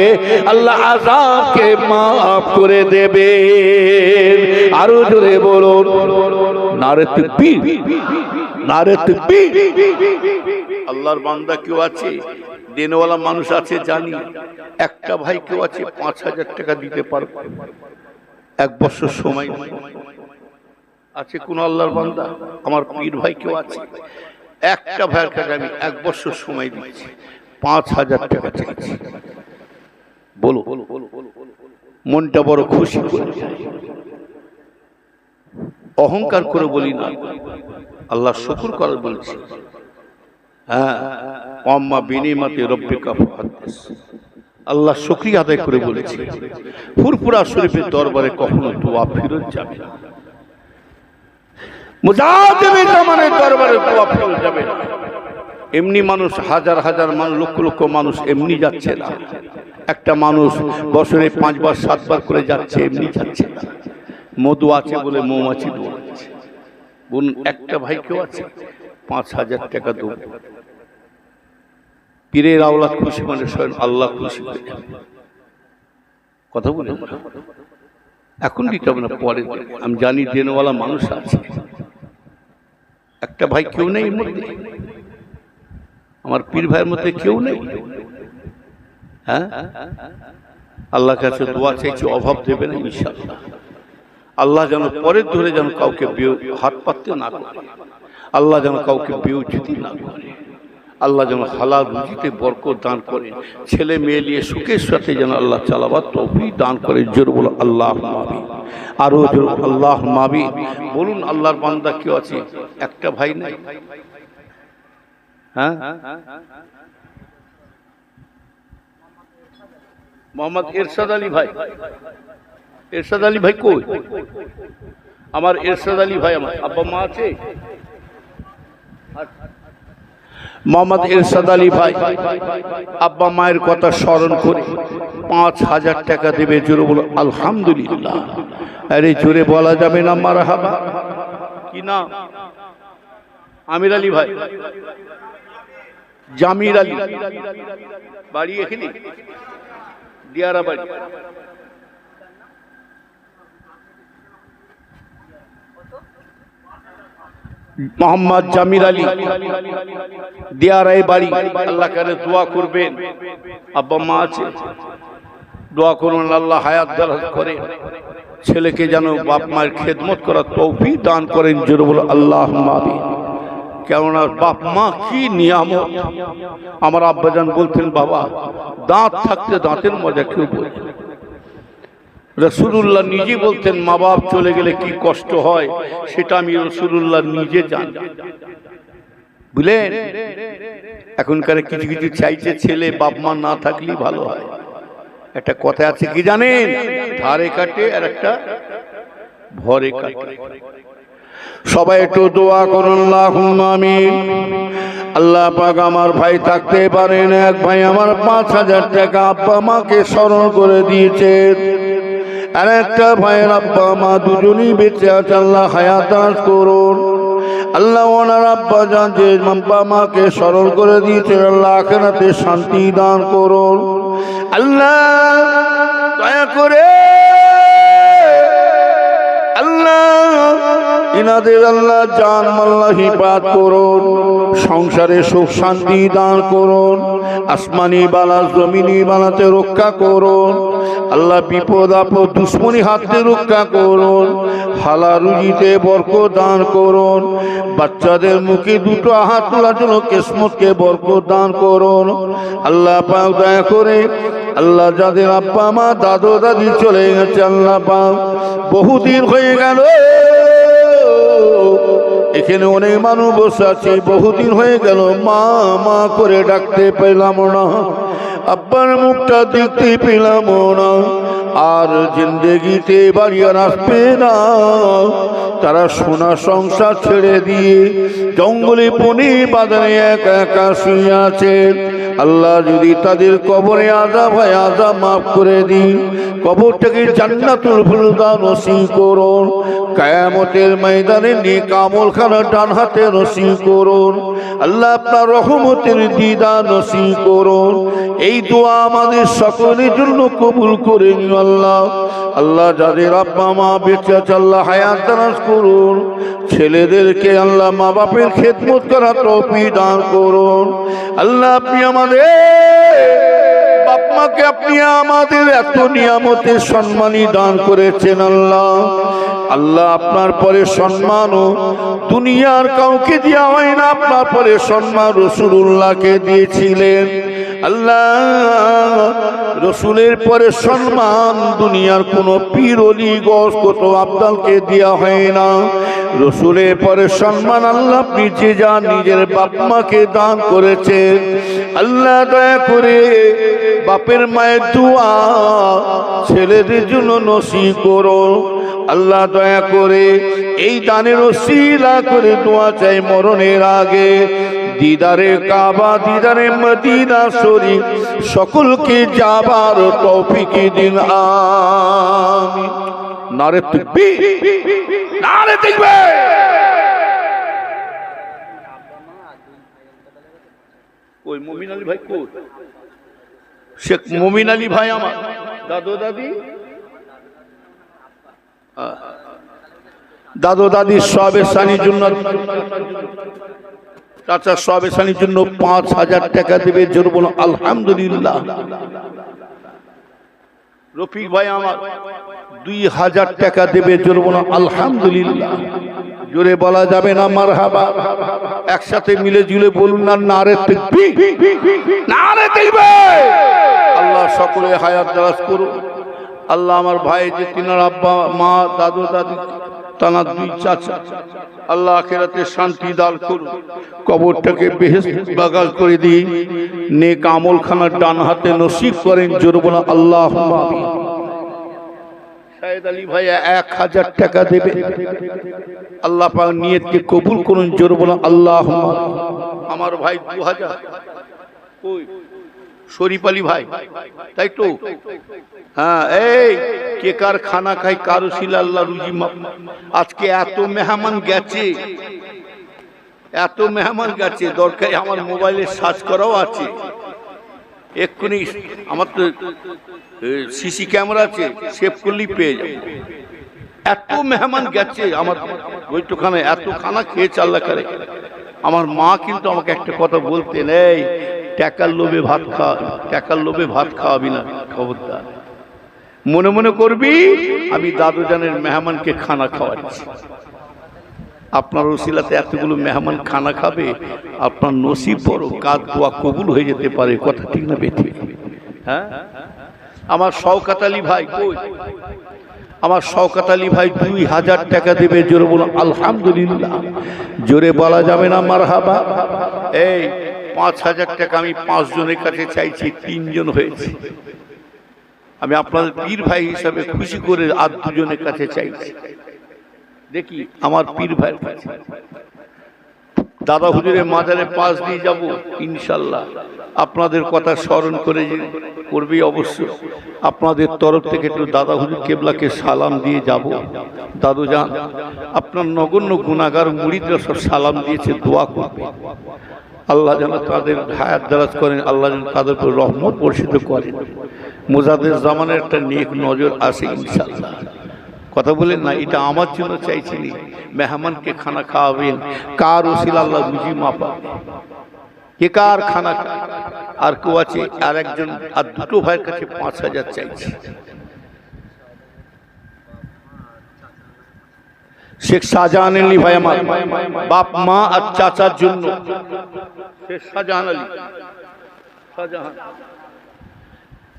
আল্লাহ আযাবকে মাফ করে দেবে। আরো জোরে বলুন নারে তাকবীর, নারে তাকবীর। আল্লাহর বান্দা কেউ আছে, দেনওয়ালা মানুষ আছে জানি, একটা ভাই কেউ আছে 5,000 টাকা দিতে পারবে, 1 বছর সময় আছে? কোন আল্লাহর বান্দা? আমার পীর ভাই কেউ আছে? একটা ভাইয়ের কাছে আমি 1 বছর সময় দিচ্ছি, 5,000 টাকা চাইছি। বলো, মনটা বড় খুশি করে যায়। অহংকার করে বলি না, আল্লাহ শুকর করে বলছি। হ্যাঁ, আম্মা বিনিমাতে রব্বিকা ফাহাদ্দিস, আল্লাহ শুকরিয়া আদায় করে বলেছি। ফুরফুরা শরীফের দরবারে কখনো দোয়া ফেরত যাবে না, মুজাহিদে জামানের দরবারে দোয়া ফেরত যাবে না। এমনি মানুষ হাজার হাজার মানুষ, লক্ষ লক্ষ মানুষ এমনি যাচ্ছে না। একটা মানুষ বছরে 5 বার 7 বার করে যাচ্ছে, এমনি যাচ্ছে না। মধু আছে বলে মৌমাছি দৌড়াচ্ছে। বলুন একটা ভাই কেউ আছে 5,000 টাকা দেব? পীরের আওলাদ খুশি মানে স্বয়ং আল্লাহ খুশি হয়ে যাবে। কথা বলে এখন দিতে হবে না, পরে। আমি জানি দেনওয়ালা মানুষ আছে। একটা ভাই কেউ নেই এর মধ্যে? আমার পীর ভাইয়ের মধ্যে কেউ নেই? হ্যাঁ, আল্লাহর কাছে দোয়া চাইছি, অভাব দেবে না ইনশাআল্লাহ। আল্লাহ যেন পরের ধরে যেন কাউকে হাত পাততে না করে, আল্লাহ যেন কাউকে বেউজ্জতি না করে, আল্লাহ যেন হালাল রুজিতে বরকত দান করে, ছেলে মেয়ে নিয়ে সুখের সাথে যেন আল্লাহ চালাবার তৌফিক দান করে। জোর বলো আল্লাহুম্মা আমিন, আরো জোর আল্লাহুম্মা আমিন। বলুন আল্লাহর বান্দা কেউ আছে? একটা ভাই নাই? হ্যাঁ, মোহাম্মদ এরশাদ আলী ভাই, এরশাদ আলী ভাই কই? আমার এরশাদ আলী ভাই, আমার আব্বা মা আছে? মোহাম্মদ এরশাদ আলী ভাই আব্বা মায়ের কথা স্মরণ করে 5,000 টাকা দেবে। জোরে বলো আলহামদুলিল্লাহ। আরে জোরে বলা যাবে না মারহাবা? কি নাম? আমির আলী ভাই, জামির আলী, বাড়ি এখানে দিয়ারা বাড়ি। মোহাম্মদ জামির আলী, দিয়ারায় বাড়ি। আল্লাহ কারে দোয়া করবেন, আব্বা মা আছে, দোয়া করুন আল্লাহ হায়াত দারাজ করে, ছেলেকে যেন বাপ মায়ের খেদমত করার তৌফিক দান করেন। জোরে বলো আল্লাহুম্মা আমিন। কেননা বাপ মা কি নিয়ামত। আমার আব্বাজান বলতেন, বাবা দাঁত থাকতে দাঁতের মজা কেউ বোঝে। রাসূলুল্লাহ নিজে বলতেন, মা বাপ চলে গেলে কি কষ্ট হয় সেটা আমি রাসূলুল্লাহ নিজে জানি। বুঝলেন? এখনকার কিছু কিছু চাইছে ছেলে বাপ মা না থাকলেই ভালো হয়। একটা কথা আছে কি জানেন? ধারে কাটে আর একটা ভরে কাটে। সবাই একটু দোয়া করুন আল্লাহুম্মা আমিন। আল্লাহ পাক আমার ভাই থাকতে পারেন, এক ভাই আমার 5,000 টাকা আব্বা মাকে স্মরণ করে দিয়েছেন। আর একটা ভাইয়ের আব্বা মা দুজনই বেঁচে আছে, আল্লাহ হায়াত দান করুন। আল্লাহ ওনার আব্বা জান যে আব্বা মাকে স্মরণ করে দিয়েছেন, আল্লাহ আখিরাতে শান্তি দান করুন। আল্লাহ দয়া করে ইনাদের আল্লাহ জান মাল্লা হিফাজত করুন, সংসারে সুখ শান্তি দান করুন, আসমানি বালা জমিনি বালাতে রক্ষা করুন। আল্লাহ বিপদ আপদ দুশ্মনী হাতে রক্ষা করুন, হালাল রুজিতে বরকত দান করুন। বাচ্চাদের মুখে দুটো হাত তোলার জন্য কিসমতকে বরকত দান করুন। আল্লাহ পাক দয়া করে আল্লাহ যাদের আব্বা মা দাদু দাদি চলে গেছে, আল্লাহ পাক বহুদিন হয়ে গেল এখানে অনেক মানুষ বসে আছে, বহুদিন হয়ে গেল মা মা করে ডাকতে পেলাম না, আব্বার মুখটা দেখতে পেলাম না, আর জিন্দেগিতে বাড়ি আর আসবে না। তারা সোনা সংসার ছেড়ে দিয়ে জঙ্গলে বনে বাজারে একা একা শুয়ে আছে। আল্লাহ যদি তাদের কবরে আযাব হয় আযাব মাফ করে দিন, কবরটাকে জান্নাতুল ফিরদাউস নসিব করুন, কিয়ামতের ময়দানে নেক আমলখানা ডান হাতে নসিব করুন। আল্লাহ আপনার রহমতের দিদার নসিব করুন। এই দোয়া আমাদের সকলের জন্য কবুল করে নিন আল্লাহ। আল্লাহ যাদের আব্বা মা বেঁচে আছে আল্লাহ হায়াত দারাজ করুন, ছেলেদেরকে আল্লাহ মা বাপের খেদমত করা তৌফিক দান করুন। আল্লাহ আপনি আমাদের বাপ মাকে আপনি আমাদের এত নিয়ামতের সম্মানই দান করেছেন আল্লাহ। আল্লাহ আপনার পরে সম্মানও দুনিয়ার কাউকে দেওয়া হয় না, আপনার পরে সম্মান রাসূলুল্লাহকে দিয়েছিলেন। আল্লাহ রসুলের পরে সম্মান দুনিয়ার কোন পীর ওলি গস কত আবদালকে দেওয়া হয় না। রসুলের পরে সম্মান আল্লাহ আপনি যে যা নিজের বাপ মাকে দান করেছেন। আল্লাহ দয়া করে বাপের মায়ের দোয়া ছেলেদের জন্য নসিব করো আল্লাহ। দয়া করে এই দানের ওসিলা করে দোয়া চাই মরণের আগে দিদারে কাবা দিদারে মদিনা শরীফ সকলকে যাবার তৌফিক দিন আমিন। নারে তাকবীর, নারে তাকবীর। ওই মুমিন আলী ভাই কই? শেখ মুমিন আলী ভাই আমার দাদু দাদি দাদু দাদির সবে সানির জন্য চাচা সবে সানির জন্য ৫,০০০ টাকা দেবে, জোর বলো আলহামদুলিল্লাহ। রফিক ভাই আমার ২,০০০ টাকা দেবে, জোর বলো আলহামদুলিল্লাহ। জোরে বলা যাবে না মারহাবা? একসাথে মিলে জুলে বলুন না নারে তাকবীর, নারে তাকবীর। আল্লাহ সকলে হায়াত দারাজ করুন। আল্লাহ আমার ভাই যে তিনার আব্বা মা দাদু দাদি তানার ২ চাচা আল্লাহ আখিরাতে শান্তি দান করুন, কবরটাকে বেহেশত বাগাল করে দিন, নেক আমলখানা ডান হাতে নসিব করেন, জোর বলা আল্লাহুম্মা আমিন। শাহেদ আলী ভাই ১,০০০ টাকা দেবে, আল্লাহ পাক নিয়তকে কবুল করুন, জোর বলা আল্লাহুম্মা আমিন। আমার ভাই ২,০০০। কই শরীফ আলী ভাই? তাই তো, হ্যাঁ। এই কে কার খানা খাই কারো ছিল আল্লাহ রুজি। আজকে এত মেহমান গেছে, এত মেহমান গেছে, দরকার আমার মোবাইলে সার্চ করাও আছে এক্ষুনি। আমার তো সিসি ক্যামেরা আছে, সেভ করলেই পেয়ে যাবে। এত মেহমান গেছে আমার বৈঠকখানে, এত খানা খেয়েছে আল্লাহ করে। আমার মা কিন্তু আমাকে একটা কথা বলতেন, এই টাকার লোভে ভাত খা, টাকার লোভে ভাত খাওয়াবি না, খবরদার। মনে মনে করবি আমি দাদুজানের মেহমানকে খানা খাওয়াচ্ছি। আপনার ওসিলাতে এতগুলো মেহমান খানা খাবে, আপনার নসিব বড়, কাজ দোয়া কবুল হয়ে যেতে পারে। কথা ঠিক না বেঠিক? হ্যাঁ। আমার শওকত আলী ভাই কই? আমার শওকত আলী ভাই ২,০০০ টাকা দেবে, জোরে বলুন আলহামদুলিল্লাহ। জোরে বলা যাবে না মারহাবা? এই ৫,০০০ টাকা আমি ৫ জনের কাছে চাইছি, ৩ জন হয়েছে। আমি আপনাদের পীর ভাই হিসাবে খুশি করে আর ২ জনের কাছে চাইছি। দেখি আমার পীর ভাইয়ের কাছে দাদা হুজুরের মাজারে পাশ দিয়ে যাব ইনশাল্লাহ। আপনাদের কথা স্মরণ করে করবি অবশ্য। আপনাদের তরফ থেকে একটু দাদা হুজুর কেবলাকে সালাম দিয়ে যাব। দাদু যান, আপনার নগণ্য গুনাহগার মুরিদরা সব সালাম দিয়েছে, দোয়া করবে আল্লাহ যেন তাদের হায়াত দারাজ করেন, আল্লাহ যেন তাদের উপর রহমত বর্ষিত করেন। মুজাদের জামানের একটা নেক নজর আসে ইনশাল্লাহ। কথা বলেন না, এটা আমার জন্য চাইছিনি। মেহমানকে খানা খাওয়াবেন, কার ওসিলা আল্লাহ রুজি মাপা, কে কার খানা। আর কেউ আছে আর একজন, আর 2টো ভাইয়ের কাছে ৫,০০০ চাইছি। শেখ শাহজাহান আলী ভাই আমার বাপ মা আর চাচার জন্য, শেখ শাহজাহান আলী, শাহজাহান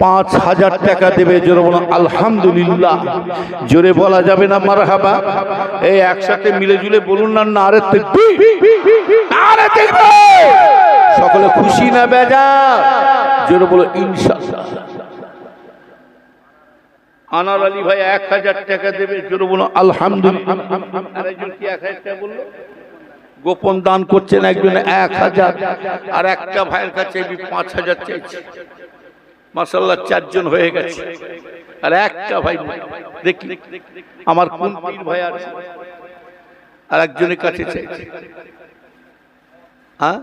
৫,০০০ টাকা দেবে, জোরে বলুন আলহামদুলিল্লাহ। জোরে বলা যাবে না মারহাবা? এই একসাথে মিলে জুলে বলুন না নারে তাকবীর, নারে তাকবীর। সকলে খুশি না বেজার? জোরে বলো ইনশাআল্লাহ। আনার আলী ভাই ১,০০০ টাকা দেবে, জোরে বলুন আলহামদুলিল্লাহ। আরেকজন কি ১,০০০ টাকা বললো? গোপন দান করছেন, একজন 1000 আর একটা ভাইয়ের কাছে 5000 চাইছে। মাশাআল্লাহ 4 জন হয়ে গেছে। আর একটা ভাই দেখি আমার কোন পীর ভাই আছে, আর একজনের কাছে চাইছে। হ্যাঁ,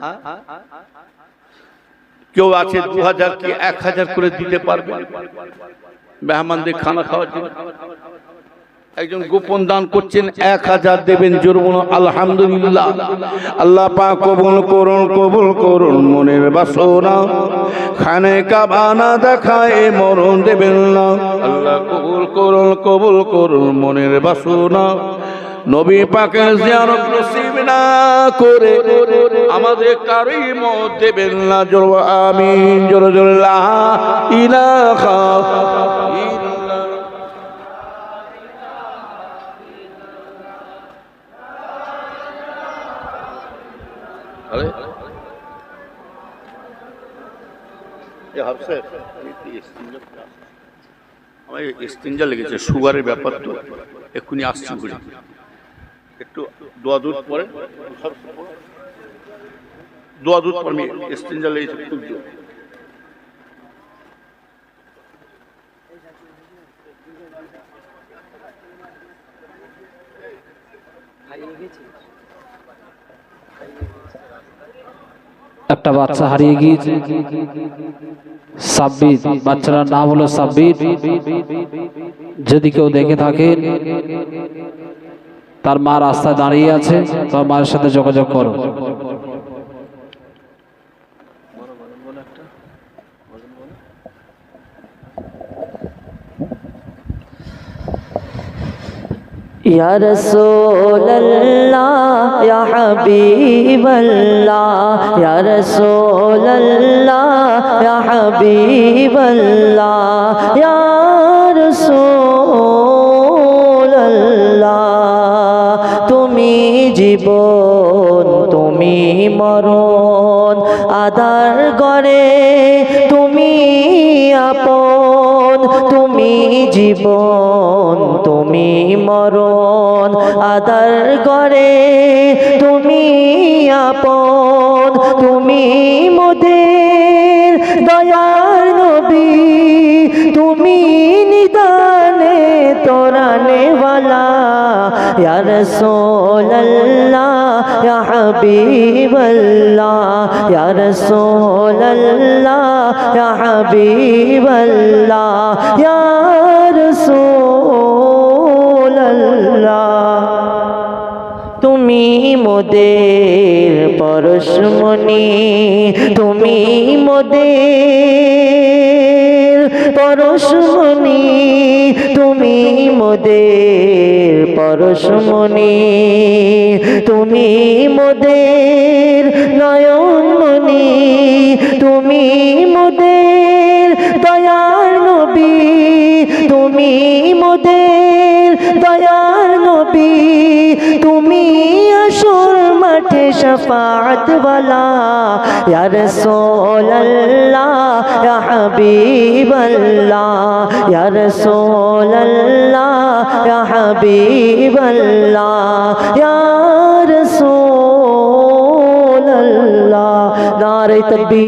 কেউ আছে 2000 কি 1000 করে দিতে পারবে মেহমানদের খানা খাওয়ার জন্য? একজন গোপন দান করছেন 1000 দেবেন, জোর বলুন আলহামদুলিল্লাহ। আল্লাহ পাক কবুল করুন, কবুল করুন মনের বাসনা, খানে কাবানা দেখায় মরণ দেবেন না। আল্লাহ কবুল করুন, কবুল করুন মনের বাসনা, নবী পাকের জিয়ারত নসিব না করে আমাদের কারোই মত দেবেন না। জোর আমিন, জোর জোর লা ইলাহা ইল্লাল্লাহ। আরে এ হাফসে আমার ইস্তিনজা লেগেছে, সুগারের ব্যাপার তো, এক্ষুনি আসছি ঘুরে, একটু দোয়া দুধ পরে, দোয়া দুধ পরে ইস্তিনজা লেগেছে খুব জোর। একটা বাচ্চা হারিয়ে গিয়েছে, সাব্বির, বাচ্চাটার নাম হলো সাব্বির। যদি কেউ দেখে থাকেন, তার মা রাস্তায় দাঁড়িয়ে আছে, তার মায়ের সাথে যোগাযোগ করো। या रसूल अल्लाह या हबीब अल्लाह, या रसूल अल्लाह या हबीब अल्लाह, या रसूल अल्लाह। तुमी जीवन तुमी मरण, आदार गरे तुमी आपन, तुमी जीवन तुमी मरण, आदार गरे तुमी आपन। तुमी मोদের দয়ার নবী, তুমি নিদানে তোরানে वाला, या रसूल अल्लाह या हबीब अल्लाह, या रसूल अल्लाह या हबीब अल्लाह, या रसूल अल्लाह। তুমি মোদের পরশমণি, তুমি মোদের পরশমণি, তুমি মোদের পরশমণি, তুমি মোদের নয়নমণি, তুমি মোদের দয়ার নবী, তুমি মোদের দয়ার নবী। তুমি আসর মাঠে শফাআত वाला, या रसूल अल्लाह या हबीब अल्लाह, या रसूल अल्लाह या हबीब अल्लाह, या रसूल अल्लाह। नारे तकबीर।